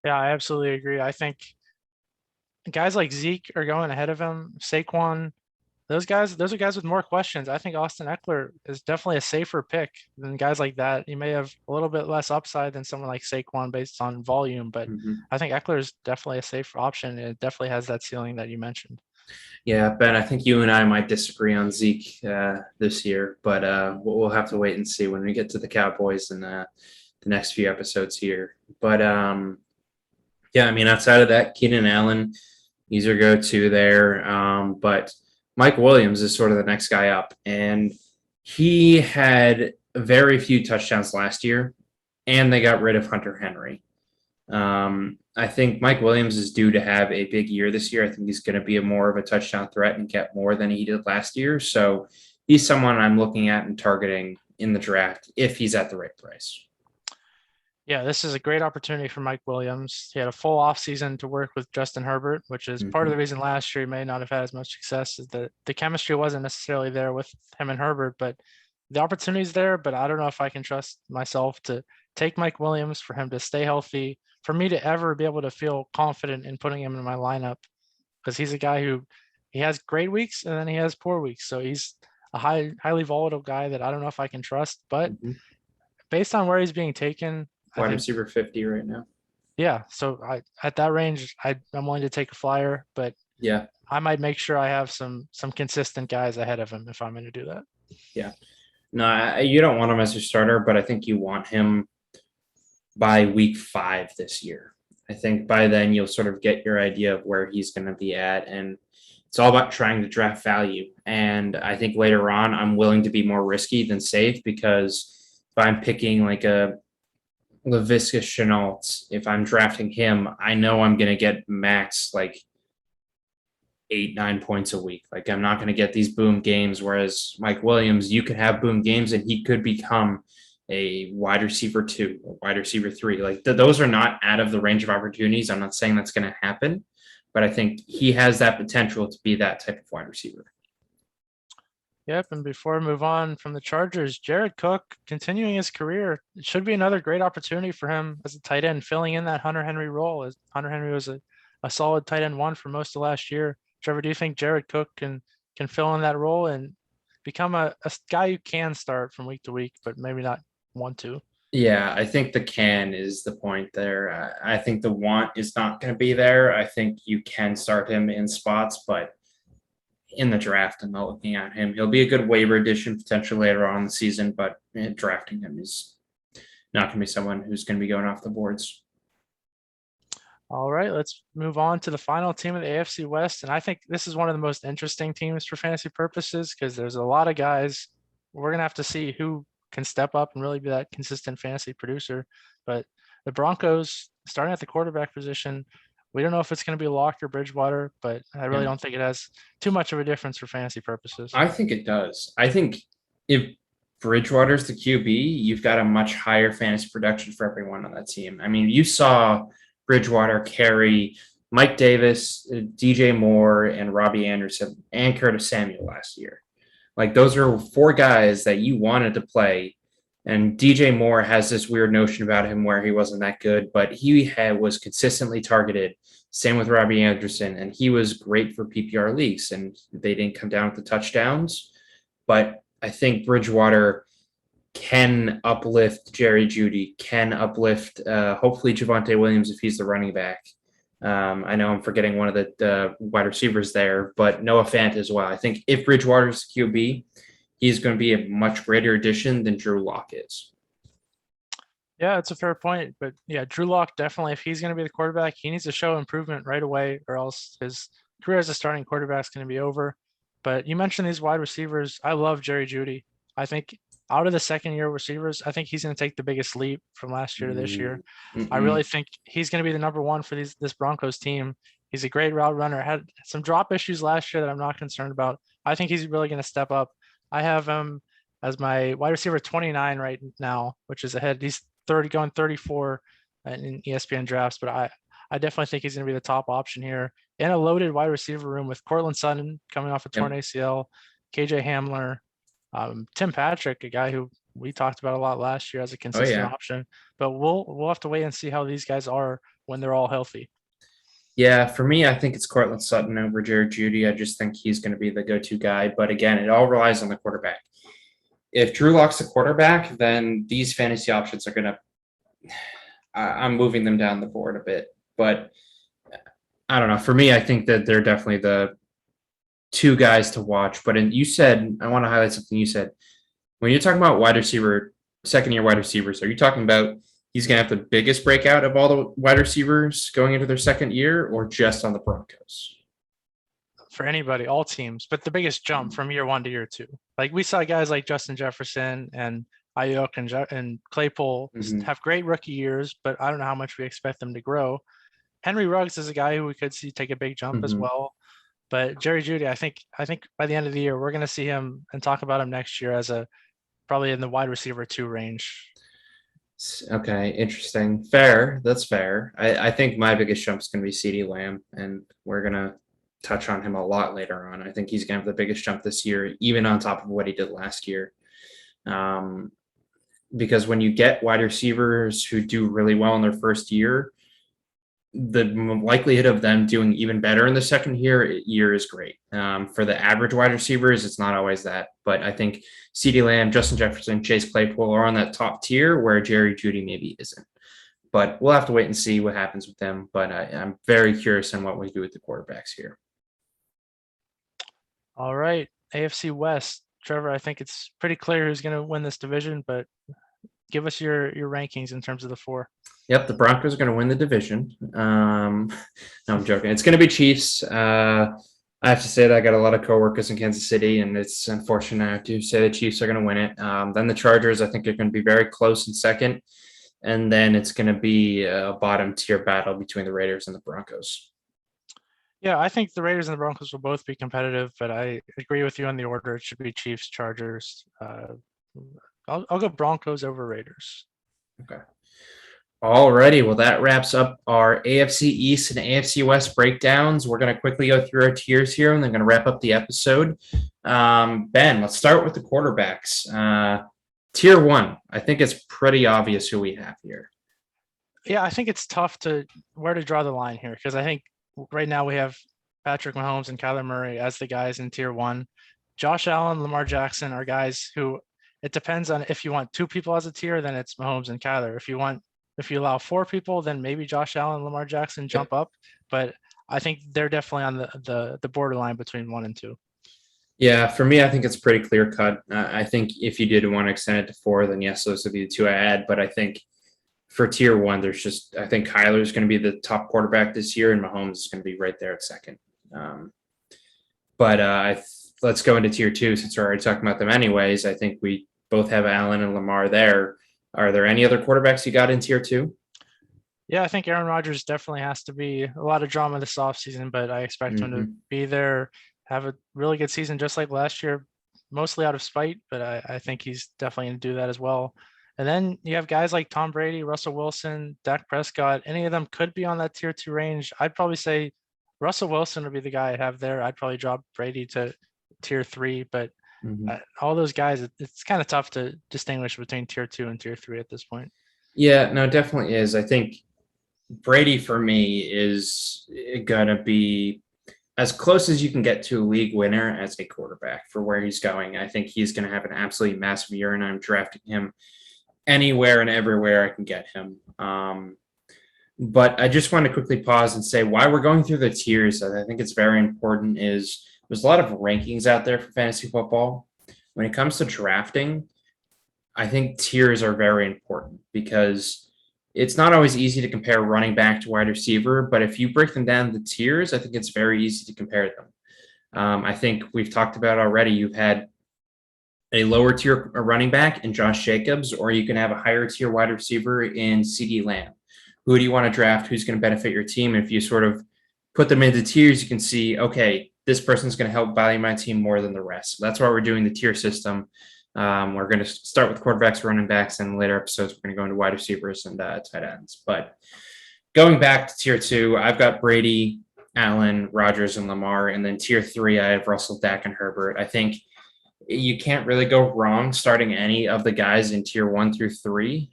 Speaker 2: Yeah, I absolutely agree. I think guys like Zeke are going ahead of him. Saquon, those are guys with more questions. I think Austin Eckler is definitely a safer pick than guys like that. He may have a little bit less upside than someone like Saquon based on volume, but I think Eckler is definitely a safer option. It definitely has that ceiling that you mentioned.
Speaker 1: Yeah, Ben, I think you and I might disagree on Zeke this year, but we'll have to wait and see when we get to the Cowboys in the next few episodes here. But yeah, I mean, outside of that, Keenan Allen, he's your go-to there. But Mike Williams is sort of the next guy up, and he had very few touchdowns last year, and they got rid of Hunter Henry. I think Mike Williams is due to have a big year this year. I think he's going to be more of a touchdown threat and get more than he did last year. So he's someone I'm looking at and targeting in the draft if he's at the right price.
Speaker 2: Yeah, this is a great opportunity for Mike Williams. He had a full offseason to work with Justin Herbert, which is part of the reason last year he may not have had as much success, is that the chemistry wasn't necessarily there with him and Herbert, but the opportunity's there. But I don't know if I can trust myself to take Mike Williams, for him to stay healthy, for me to ever be able to feel confident in putting him in my lineup, because he's a guy who he has great weeks and then he has poor weeks. So he's a highly volatile guy that I don't know if I can trust. But based on where he's being taken,
Speaker 1: Wide receiver 50 right now.
Speaker 2: Yeah, so at that range, I'm willing to take a flyer, but
Speaker 1: yeah,
Speaker 2: I might make sure I have some consistent guys ahead of him if I'm going to do that.
Speaker 1: Yeah, no, you don't want him as your starter, but I think you want him by week 5 this year. I think by then you'll sort of get your idea of where he's going to be at, and it's all about trying to draft value. And I think later on, I'm willing to be more risky than safe, because if I'm picking like a Laviska Shenault, if I'm drafting him, I know I'm going to get max like 8-9 points a week. Like, I'm not going to get these boom games. Whereas Mike Williams, you could have boom games and he could become a wide receiver 2 or wide receiver 3. Like, those are not out of the range of opportunities. I'm not saying that's going to happen, but I think he has that potential to be that type of wide receiver.
Speaker 2: Yep, and before we move on from the Chargers, Jared Cook continuing his career. It should be another great opportunity for him as a tight end, filling in that Hunter Henry role, as Hunter Henry was a solid tight end 1 for most of last year. Trevor, do you think Jared Cook can fill in that role and become a guy you can start from week to week, but maybe not want to?
Speaker 1: Yeah, I think the can is the point there. I think the want is not going to be there. I think you can start him in spots, but in the draft, I'm not looking at him. He'll be a good waiver addition potentially later on in the season, but drafting him is not going to be someone who's going to be going off the boards.
Speaker 2: All right, let's move on to the final team of the AFC West. And I think this is one of the most interesting teams for fantasy purposes, because there's a lot of guys. We're going to have to see who can step up and really be that consistent fantasy producer. But the Broncos, starting at the quarterback position, we don't know if it's going to be Locke or Bridgewater, but I really don't think it has too much of a difference for fantasy purposes.
Speaker 1: I think it does. I think if Bridgewater's the QB, you've got a much higher fantasy production for everyone on that team. I mean, you saw Bridgewater carry Mike Davis, DJ Moore, and Robbie Anderson, and Curtis Samuel last year. Like, those are 4 guys that you wanted to play. And DJ Moore has this weird notion about him where he wasn't that good, but he was consistently targeted. Same with Robbie Anderson, and he was great for PPR leagues, and they didn't come down with the touchdowns. But I think Bridgewater can uplift Jerry Judy, can uplift hopefully Javonte Williams if he's the running back. I know I'm forgetting one of the wide receivers there, but Noah Fant as well. I think if Bridgewater's QB, he's going to be a much greater addition than Drew Lock is.
Speaker 2: Yeah, it's a fair point. But yeah, Drew Lock, definitely, if he's going to be the quarterback, he needs to show improvement right away, or else his career as a starting quarterback is going to be over. But you mentioned these wide receivers. I love Jerry Judy. I think out of the second-year receivers, I think he's going to take the biggest leap from last year to this year. I really think he's going to be the number 1 for this Broncos team. He's a great route runner. Had some drop issues last year that I'm not concerned about. I think he's really going to step up. I have him as my wide receiver 29 right now, which is ahead. He's going 34 in ESPN drafts, but I definitely think he's going to be the top option here in a loaded wide receiver room with Cortland Sutton coming off a torn ACL, KJ Hamler, Tim Patrick, a guy who we talked about a lot last year as a consistent option. But we'll have to wait and see how these guys are when they're all healthy.
Speaker 1: Yeah, for me, I think it's Cortland Sutton over Jared Judy. I just think he's going to be the go-to guy. But again, it all relies on the quarterback. If Drew Lock's the quarterback, then these fantasy options are going to – I'm moving them down the board a bit. But I don't know. For me, I think that they're definitely the 2 guys to watch. But you said – I want to highlight something you said. When you're talking about wide receiver, second-year wide receivers, are you talking about – he's going to have the biggest breakout of all the wide receivers going into their second year, or just on the Broncos?
Speaker 2: For anybody, all teams, but the biggest jump from year 1 to year 2. Like, we saw guys like Justin Jefferson and Ayuk and Claypool
Speaker 1: Mhm.
Speaker 2: have great rookie years, but I don't know how much we expect them to grow. Henry Ruggs is a guy who we could see take a big jump as
Speaker 1: Mhm.
Speaker 2: well. But Jerry Judy, I think by the end of the year, we're going to see him and talk about him next year as a probably in the wide receiver 2 range.
Speaker 1: Okay, interesting. Fair. That's fair. I think my biggest jump is going to be CeeDee Lamb, and we're going to touch on him a lot later on. I think he's going to have the biggest jump this year, even on top of what he did last year. Um, because when you get wide receivers who do really well in their first year, the likelihood of them doing even better in the second year is great. For the average wide receivers, it's not always that, but I think CeeDee Lamb, Justin Jefferson, Chase Claypool are on that top tier where Jerry Judy maybe isn't. But we'll have to wait and see what happens with them. But I'm very curious on what we do with the quarterbacks here.
Speaker 2: All right, AFC West. Trevor, I think it's pretty clear who's going to win this division, but give us your rankings in terms of the 4.
Speaker 1: Yep, the Broncos are going to win the division. No, I'm joking. It's going to be Chiefs. I have to say that I got a lot of coworkers in Kansas City, and it's unfortunate I have to say the Chiefs are going to win it. Then the Chargers, I think, are going to be very close in second, and then it's going to be a bottom tier battle between the Raiders and the Broncos.
Speaker 2: Yeah, I think the Raiders and the Broncos will both be competitive, but I agree with you on the order. It should be Chiefs, Chargers. I'll go Broncos over Raiders.
Speaker 1: Okay. Alrighty, well, that wraps up our AFC East and AFC West breakdowns. We're going to quickly go through our tiers here, and then going to wrap up the episode. Ben, let's start with the quarterbacks. Tier 1, I think it's pretty obvious who we have here.
Speaker 2: Yeah, I think it's tough where to draw the line here, because I think right now we have Patrick Mahomes and Kyler Murray as the guys in tier 1. Josh Allen, Lamar Jackson are guys who it depends on if you want 2 people as a tier, then it's Mahomes and Kyler. If you allow 4 people, then maybe Josh Allen, Lamar Jackson jump up. But I think they're definitely on the borderline between 1 and 2.
Speaker 1: Yeah, for me, I think it's pretty clear cut. I think if you did want to extend it to 4, then yes, those would be the 2 I add. But I think for tier 1, I think Kyler is going to be the top quarterback this year, and Mahomes is going to be right there at second. Let's go into tier 2 since we're already talking about them anyways. I think we both have Allen and Lamar there. Are there any other quarterbacks you got in tier 2?
Speaker 2: Yeah, I think Aaron Rodgers definitely has to be a lot of drama this offseason, but I expect him to be there, have a really good season just like last year, mostly out of spite, but I think he's definitely going to do that as well. And then you have guys like Tom Brady, Russell Wilson, Dak Prescott. Any of them could be on that tier 2 range. I'd probably say Russell Wilson would be the guy I'd have there. I'd probably drop Brady to tier 3, but all those guys, it's kind of tough to distinguish between tier 2 and tier 3 at this point.
Speaker 1: Yeah, no, it definitely is. I think Brady for me is going to be as close as you can get to a league winner as a quarterback for where he's going. I think he's going to have an absolutely massive year, and I'm drafting him anywhere and everywhere I can get him. But I just want to quickly pause and say why we're going through the tiers. I think it's very important is there's a lot of rankings out there for fantasy football. When it comes to drafting, I think tiers are very important because it's not always easy to compare running back to wide receiver, but if you break them down the tiers, I think it's very easy to compare them. I think we've talked about already, you've had a lower tier running back in Josh Jacobs, or you can have a higher tier wide receiver in CeeDee Lamb. Who do you want to draft? Who's going to benefit your team? If you sort of put them into tiers, you can see, okay, this person's going to help value my team more than the rest. So that's why we're doing the tier system. We're going to start with quarterbacks, running backs, and later episodes, we're going to go into wide receivers and tight ends. But going back to tier 2, I've got Brady, Allen, Rodgers, and Lamar. And then tier 3, I have Russell, Dak, and Herbert. I think you can't really go wrong starting any of the guys in tier 1 through 3.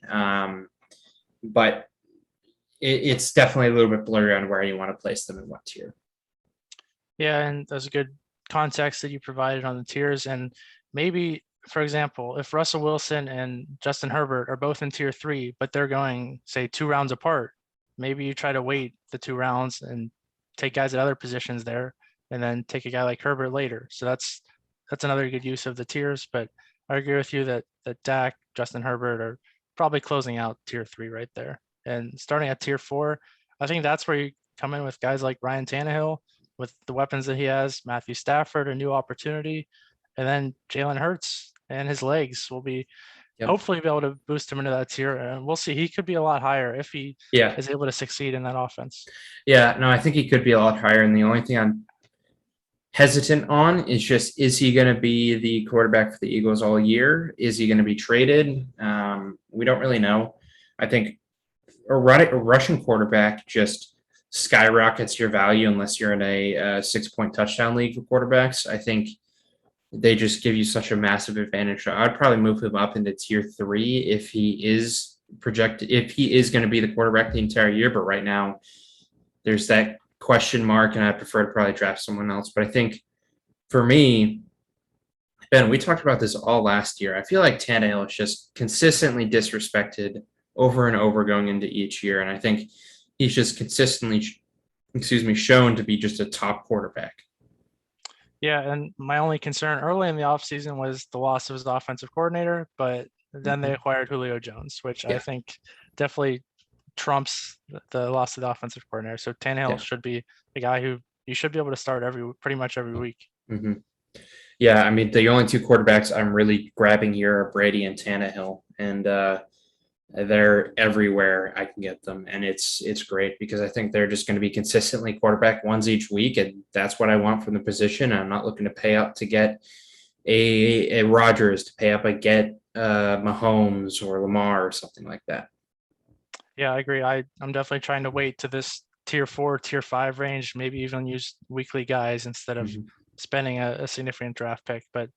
Speaker 1: But it's definitely a little bit blurry on where you want to place them in what tier.
Speaker 2: Yeah, and that's a good context that you provided on the tiers. And maybe, for example, if Russell Wilson and Justin Herbert are both in tier 3, but they're going, say, 2 rounds apart, maybe you try to wait the 2 rounds and take guys at other positions there, and then take a guy like Herbert later. So that's another good use of the tiers. But I agree with you that Dak, Justin Herbert are probably closing out tier 3 right there. And starting at tier 4, I think that's where you come in with guys like Ryan Tannehill with the weapons that he has, Matthew Stafford, a new opportunity, and then Jalen Hurts and his legs will be hopefully be able to boost him into that tier. And we'll see. He could be a lot higher if he is able to succeed in that offense.
Speaker 1: Yeah, no, I think he could be a lot higher. And the only thing I'm hesitant on is just, is he going to be the quarterback for the Eagles all year? Is he going to be traded? We don't really know. I think a Russian quarterback just skyrockets your value unless you're in a 6-point touchdown league for quarterbacks. I think they just give you such a massive advantage. I'd probably move him up into tier 3 if he is projected, if he is going to be the quarterback the entire year. But right now, there's that question mark, and I prefer to probably draft someone else. But I think for me, Ben, we talked about this all last year. I feel like Tannehill is just consistently disrespected over and over going into each year. And I think he's just consistently, shown to be just a top quarterback.
Speaker 2: Yeah, and my only concern early in the offseason was the loss of his offensive coordinator, but then they acquired Julio Jones, which I think definitely trumps the loss of the offensive coordinator. So Tannehill should be the guy who you should be able to start pretty much every week.
Speaker 1: Mm-hmm. Yeah, I mean, the only two quarterbacks I'm really grabbing here are Brady and Tannehill, and they're everywhere I can get them, and it's great because I think they're just going to be consistently quarterback ones each week, and that's what I want from the position. I'm not looking to pay up to get a Rodgers, to pay up to get Mahomes or Lamar or something like that.
Speaker 2: Yeah, I agree. I'm definitely trying to wait to this tier 4, tier 5 range, maybe even use weekly guys instead of spending a significant draft pick. But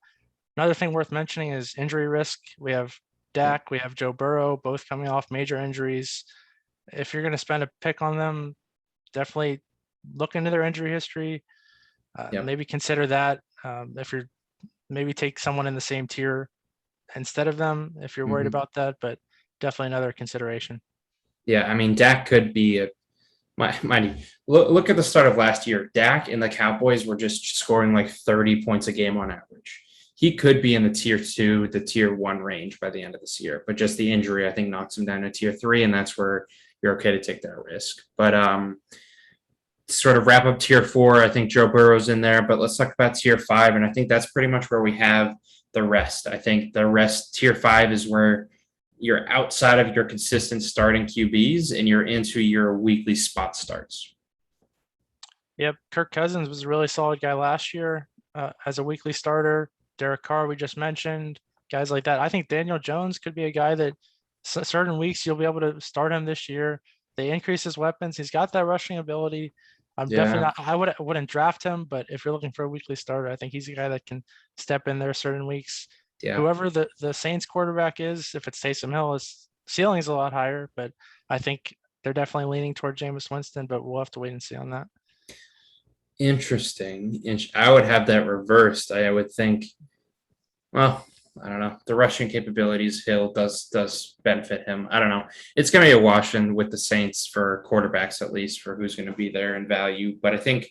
Speaker 2: another thing worth mentioning is injury risk. We have Dak, we have Joe Burrow, both coming off major injuries. If you're going to spend a pick on them, definitely look into their injury history. Maybe consider that. If you're maybe take someone in the same tier instead of them, if you're worried about that, but definitely another consideration.
Speaker 1: Yeah, I mean, Dak could be look at the start of last year. Dak and the Cowboys were just scoring like 30 points a game on average. He could be in the tier 2, the tier 1 range by the end of this year, but just the injury, I think, knocks him down to tier 3, and that's where you're okay to take that risk. But sort of wrap up tier 4, I think Joe Burrow's in there, but let's talk about tier 5, and I think that's pretty much where we have the rest. I think the rest, tier 5, is where you're outside of your consistent starting QBs and you're into your weekly spot starts.
Speaker 2: Yep. Kirk Cousins was a really solid guy last year as a weekly starter. Derek Carr, we just mentioned, guys like that. I think Daniel Jones could be a guy that certain weeks you'll be able to start him this year. They increase his weapons. He's got that rushing ability. I'm definitely not, I wouldn't draft him, but if you're looking for a weekly starter, I think he's a guy that can step in there certain weeks. Yeah. Whoever the Saints quarterback is, if it's Taysom Hill, his ceiling is a lot higher, but I think they're definitely leaning toward Jameis Winston, but we'll have to wait and see on that.
Speaker 1: Interesting. I would have that reversed. I would think, well, I don't know. The rushing capabilities, Hill does benefit him. I don't know. It's going to be a wash in with the Saints for quarterbacks, at least, for who's going to be there in value. But I think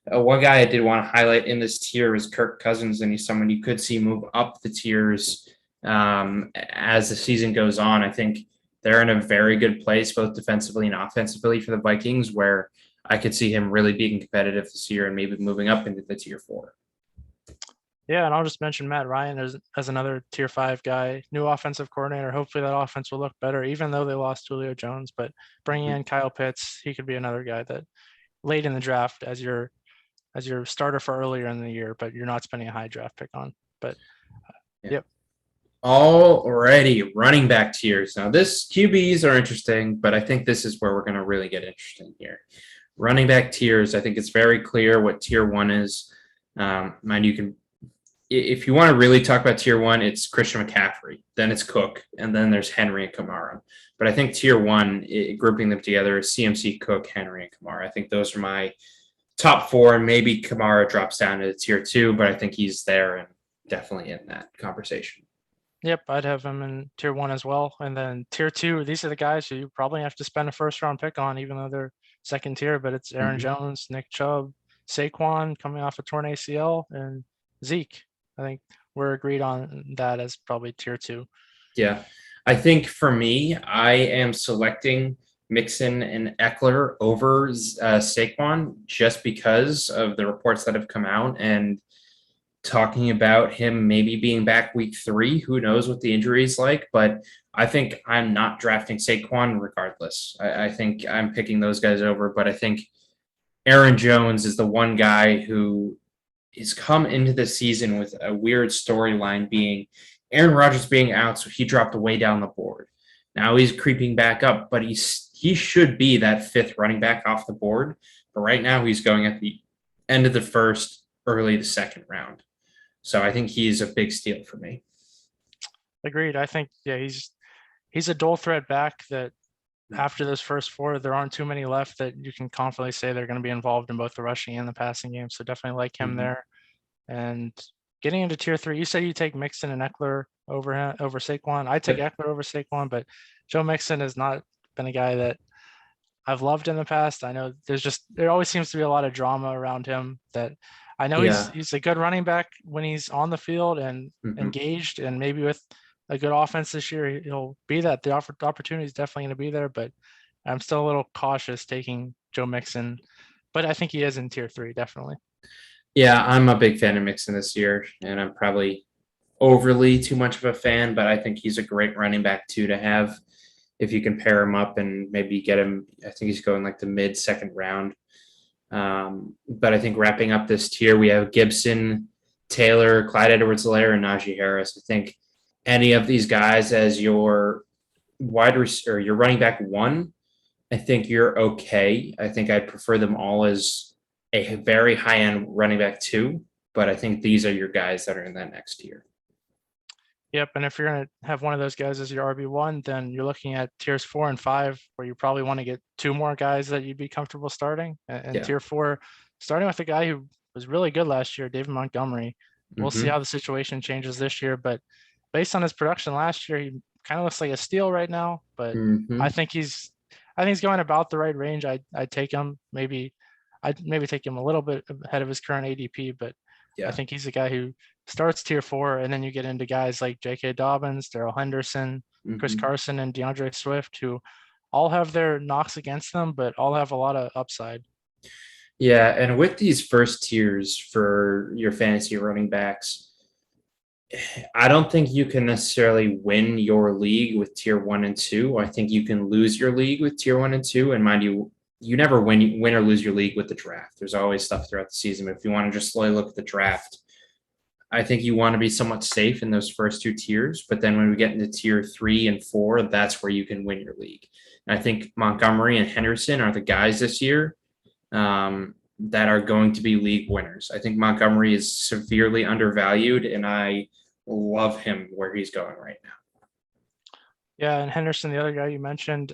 Speaker 1: one guy I did want to highlight in this tier is Kirk Cousins, and he's someone you could see move up the tiers as the season goes on. I think they're in a very good place, both defensively and offensively, for the Vikings, where I could see him really being competitive this year and maybe moving up into the tier 4.
Speaker 2: Yeah, and I'll just mention Matt Ryan as another tier 5 guy, new offensive coordinator. Hopefully that offense will look better, even though they lost Julio Jones. But bringing in Kyle Pitts, he could be another guy that late in the draft as your starter for earlier in the year, but you're not spending a high draft pick on. But yep.
Speaker 1: Alrighty, running back tiers. Now, QBs are interesting, but I think this is where we're going to really get interesting here. Running back tiers, I think it's very clear what tier 1 is. Mind you can, if you want to really talk about tier 1, it's Christian McCaffrey, then it's Cook, and then there's Henry and Kamara. But I think tier 1, grouping them together, is CMC, Cook, Henry, and Kamara. I think those are my top 4, and maybe Kamara drops down to tier 2, but I think he's there and definitely in that conversation.
Speaker 2: Yep, I'd have him in tier 1 as well. And then tier 2, these are the guys who you probably have to spend a first-round pick on, even though they're second tier, but it's Aaron Jones, Nick Chubb, Saquon coming off a torn ACL, and Zeke. I think we're agreed on that as probably tier 2.
Speaker 1: Yeah. I think for me, I am selecting Mixon and Eckler over Saquon just because of the reports that have come out. And talking about him maybe being back week 3. Who knows what the injury is like, but I think I'm not drafting Saquon regardless. I think I'm picking those guys over, but I think Aaron Jones is the one guy who has come into the season with a weird storyline being Aaron Rodgers being out, so he dropped way down the board. Now he's creeping back up, but he should be that 5th running back off the board. But right now he's going at the end of the 1st, early the 2nd round. So I think he's a big steal for me.
Speaker 2: Agreed. I think, yeah, he's a dual threat back that after those first 4, there aren't too many left that you can confidently say they're going to be involved in both the rushing and the passing game. So definitely like him there. And getting into tier 3, you said you take Mixon and Eckler over Saquon. I take Eckler over Saquon, but Joe Mixon has not been a guy that I've loved in the past. I know there always seems to be a lot of drama around him that I know he's a good running back when he's on the field and engaged, and maybe with a good offense this year, he'll be that. The opportunity is definitely going to be there, but I'm still a little cautious taking Joe Mixon, but I think he is in tier 3, definitely.
Speaker 1: Yeah, I'm a big fan of Mixon this year, and I'm probably overly too much of a fan, but I think he's a great running back too to have if you can pair him up and maybe get him. I think he's going like the mid-2nd round. But I think wrapping up this tier, we have Gibson, Taylor, Clyde Edwards-Helaire, and Najee Harris. I think any of these guys as your your running back 1, I think you're okay. I think I'd prefer them all as a very high-end running back 2, but I think these are your guys that are in that next tier.
Speaker 2: Yep, and if you're going to have one of those guys as your RB1, then you're looking at tiers 4 and 5, where you probably want to get 2 more guys that you'd be comfortable starting. And tier 4, starting with a guy who was really good last year, David Montgomery. We'll see how the situation changes this year, but based on his production last year, he kind of looks like a steal right now. But I think he's going about the right range. I'd take him. I'd maybe take him a little bit ahead of his current ADP, but I think he's a guy who starts tier 4, and then you get into guys like J.K. Dobbins, Darrell Henderson, Chris Carson, and DeAndre Swift, who all have their knocks against them, but all have a lot of upside.
Speaker 1: Yeah, and with these first tiers for your fantasy running backs, I don't think you can necessarily win your league with tier 1 and 2. I think you can lose your league with tier 1 and 2, and mind you, you never win or lose your league with the draft. There's always stuff throughout the season. But if you want to just slowly look at the draft, I think you want to be somewhat safe in those first 2 tiers. But then when we get into tier 3 and 4, that's where you can win your league. And I think Montgomery and Henderson are the guys this year that are going to be league winners. I think Montgomery is severely undervalued, and I love him where he's going right now.
Speaker 2: Yeah, and Henderson, the other guy you mentioned,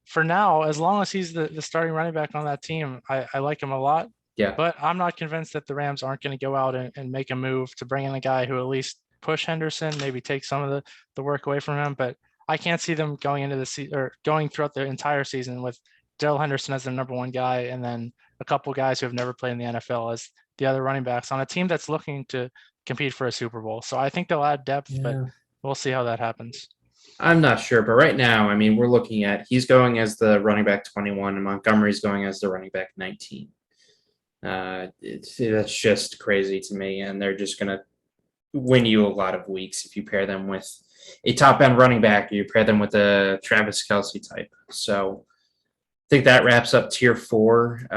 Speaker 2: for now, as long as he's the starting running back on that team, I like him a lot.
Speaker 1: Yeah.
Speaker 2: But I'm not convinced that the Rams aren't going to go out and make a move to bring in a guy who at least push Henderson, maybe take some of the work away from him. But I can't see them going into the season or going throughout the entire season with Darrell Henderson as their number 1 guy, and then a couple guys who have never played in the NFL as the other running backs on a team that's looking to compete for a Super Bowl. So I think they'll add depth, but we'll see how that happens.
Speaker 1: I'm not sure, but right now, I mean, we're looking at he's going as the running back 21 and Montgomery's going as the running back 19. That's just crazy to me, and they're just going to win you a lot of weeks if you pair them with a top-end running back or you pair them with a Travis Kelsey type. So I think that wraps up tier 4.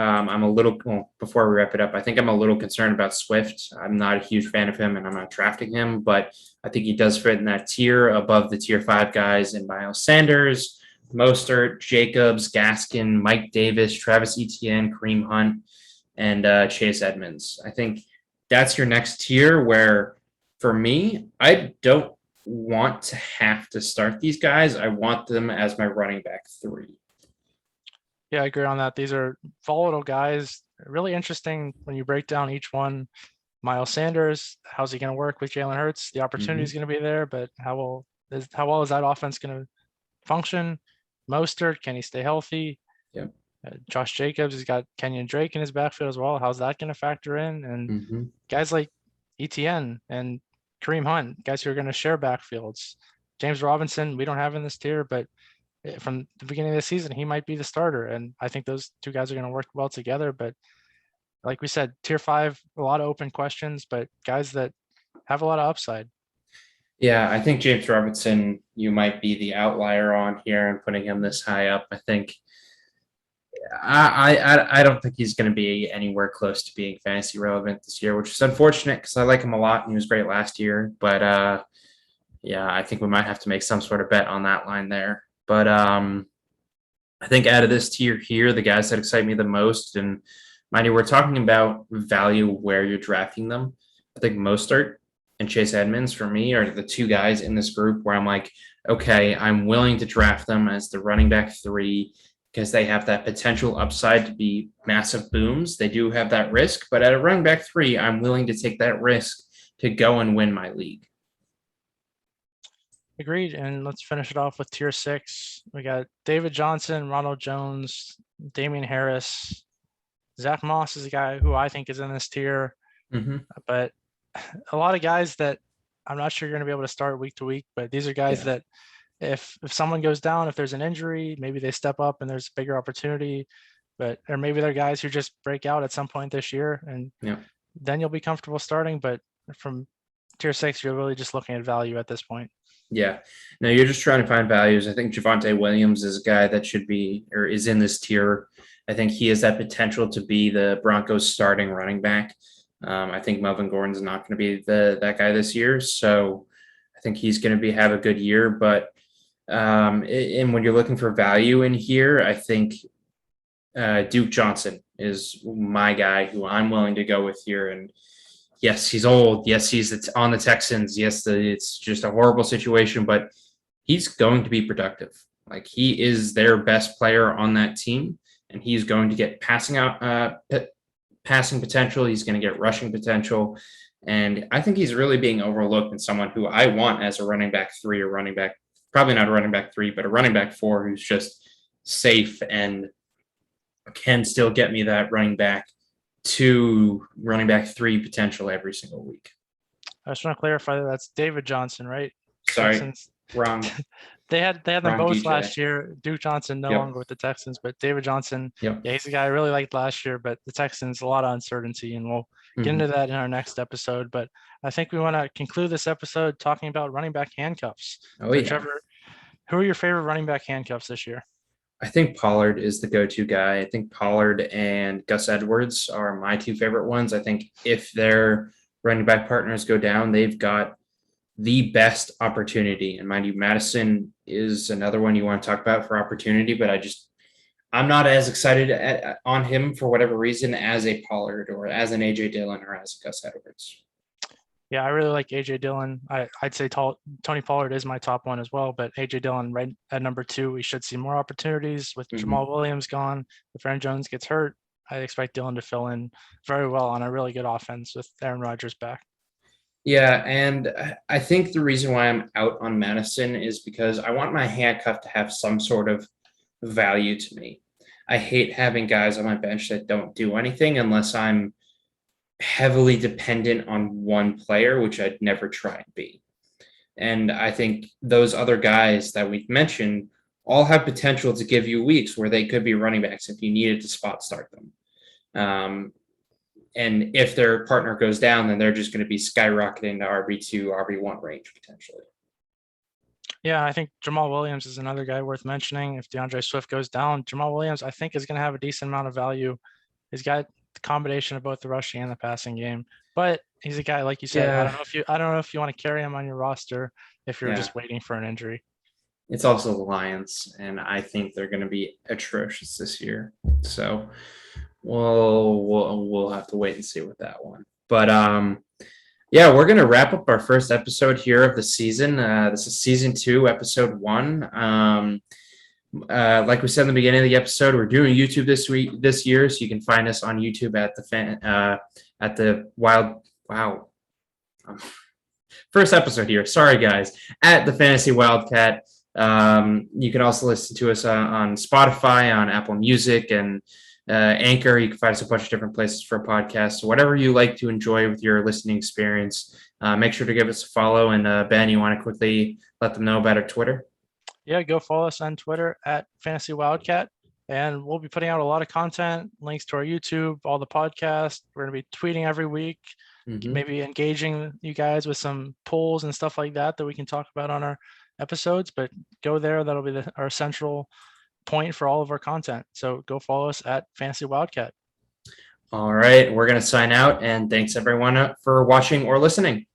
Speaker 1: Before we wrap it up, I think I'm a little concerned about Swift. I'm not a huge fan of him, and I'm not drafting him, but I think he does fit in that tier above the tier 5 guys in Miles Sanders, Mostert, Jacobs, Gaskin, Mike Davis, Travis Etienne, Kareem Hunt, and Chase Edmonds. I think that's your next tier where, for me, I don't want to have to start these guys. I want them as my running back 3.
Speaker 2: Yeah, I agree on that. These are volatile guys. Really interesting when you break down each one. Miles Sanders, how's he going to work with Jalen Hurts? The opportunity is going to be there, but how well is that offense going to function? Mostert, can he stay healthy?
Speaker 1: Yep.
Speaker 2: Josh Jacobs, he's got Kenyon Drake in his backfield as well. How's that going to factor in? And guys like Etienne and Kareem Hunt, guys who are going to share backfields. James Robinson, we don't have in this tier, but from the beginning of the season, he might be the starter. And I think those 2 guys are going to work well together. But like we said, tier 5, a lot of open questions, but guys that have a lot of upside.
Speaker 1: Yeah, I think James Robinson, you might be the outlier on here and putting him this high up. I think I don't think he's going to be anywhere close to being fantasy relevant this year, which is unfortunate because I like him a lot and he was great last year. But yeah, I think we might have to make some sort of bet on that line there. But I think out of this tier here, the guys that excite me the most, and mind you, we're talking about value where you're drafting them. I think Mostert and Chase Edmonds for me are the two guys in this group where I'm like, okay, I'm willing to draft them as the running back 3 because they have that potential upside to be massive booms. They do have that risk, but at a running back 3, I'm willing to take that risk to go and win my league.
Speaker 2: Agreed. And let's finish it off with tier 6. We got David Johnson, Ronald Jones, Damian Harris. Zach Moss is a guy who I think is in this tier, but a lot of guys that I'm not sure you're going to be able to start week to week, but these are guys that if someone goes down, if there's an injury, maybe they step up and there's a bigger opportunity, or maybe they're guys who just break out at some point this year and then you'll be comfortable starting. But from tier 6, you're really just looking at value at this point.
Speaker 1: Yeah, no, you're just trying to find values. I think Javonte Williams is a guy that should be or is in this tier. I think he has that potential to be the Broncos starting running back. I think Melvin Gordon's not going to be that guy this year, so I think he's going to have a good year. But and when you're looking for value in here, I think Duke Johnson is my guy who I'm willing to go with here. And yes, he's old. Yes, he's on the Texans. Yes, it's just a horrible situation, but he's going to be productive. Like, he is their best player on that team, and he's going to get passing potential. He's going to get rushing potential. And I think he's really being overlooked and someone who I want as a running back 3 or running back, probably not a running back 3, but a running back 4 who's just safe and can still get me that running back 2, running back 3 potential every single week.
Speaker 2: I just want to clarify that's David Johnson, right?
Speaker 1: Sorry,
Speaker 2: Texans.
Speaker 1: wrong.
Speaker 2: They had them both
Speaker 1: DJ.
Speaker 2: last year. Duke Johnson no longer with the Texans, but David Johnson, he's a guy I really liked last year, but the Texans, a lot of uncertainty, and we'll get into that in our next episode. But I think we want to conclude this episode talking about running back handcuffs. Trevor, who are your favorite running back handcuffs this year?
Speaker 1: I think Pollard is the go-to guy. I think Pollard and Gus Edwards are my 2 favorite ones. I think if their running back partners go down, they've got the best opportunity. And mind you, Madison is another one you want to talk about for opportunity, but I'm not as excited on him for whatever reason as a Pollard or as an AJ Dillon or as a Gus Edwards.
Speaker 2: Yeah, I really like AJ Dillon. I'd say Tony Pollard is my top one as well, but AJ Dillon right at number 2. We should see more opportunities with Jamal Williams gone. If Aaron Jones gets hurt, I expect Dillon to fill in very well on a really good offense with Aaron Rodgers back.
Speaker 1: Yeah, and I think the reason why I'm out on Madison is because I want my handcuff to have some sort of value to me. I hate having guys on my bench that don't do anything unless I'm heavily dependent on one player, which I'd never try and be. And I think those other guys that we've mentioned all have potential to give you weeks where they could be running backs if you needed to spot start them. And if their partner goes down, then they're just going to be skyrocketing to RB2, RB1 range potentially.
Speaker 2: Yeah, I think Jamal Williams is another guy worth mentioning. If DeAndre Swift goes down, Jamal Williams, I think, is going to have a decent amount of value. He's got the combination of both the rushing and the passing game, but he's a guy, like you said, I don't know if you want to carry him on your roster if you're just waiting for an injury.
Speaker 1: It's also the Lions, and I think they're going to be atrocious this year. So we'll have to wait and see with that one. But yeah, we're going to wrap up our first episode here of the season. This is season 2, episode 1. Like we said in the beginning of the episode, we're doing YouTube this year, so you can find us on YouTube at the first episode here. Sorry guys, at the Fantasy Wildcat. You can also listen to us on Spotify, on Apple Music, and Anchor. You can find us a bunch of different places for podcasts. So whatever you like to enjoy with your listening experience, make sure to give us a follow. And Ben, you want to quickly let them know about our Twitter?
Speaker 2: Yeah, go follow us on Twitter at Fantasy Wildcat. And we'll be putting out a lot of content, links to our YouTube, all the podcasts. We're going to be tweeting every week, maybe engaging you guys with some polls and stuff like that we can talk about on our episodes. But go there. That'll be our central point for all of our content. So go follow us at Fantasy Wildcat.
Speaker 1: All right. We're going to sign out. And thanks, everyone, for watching or listening.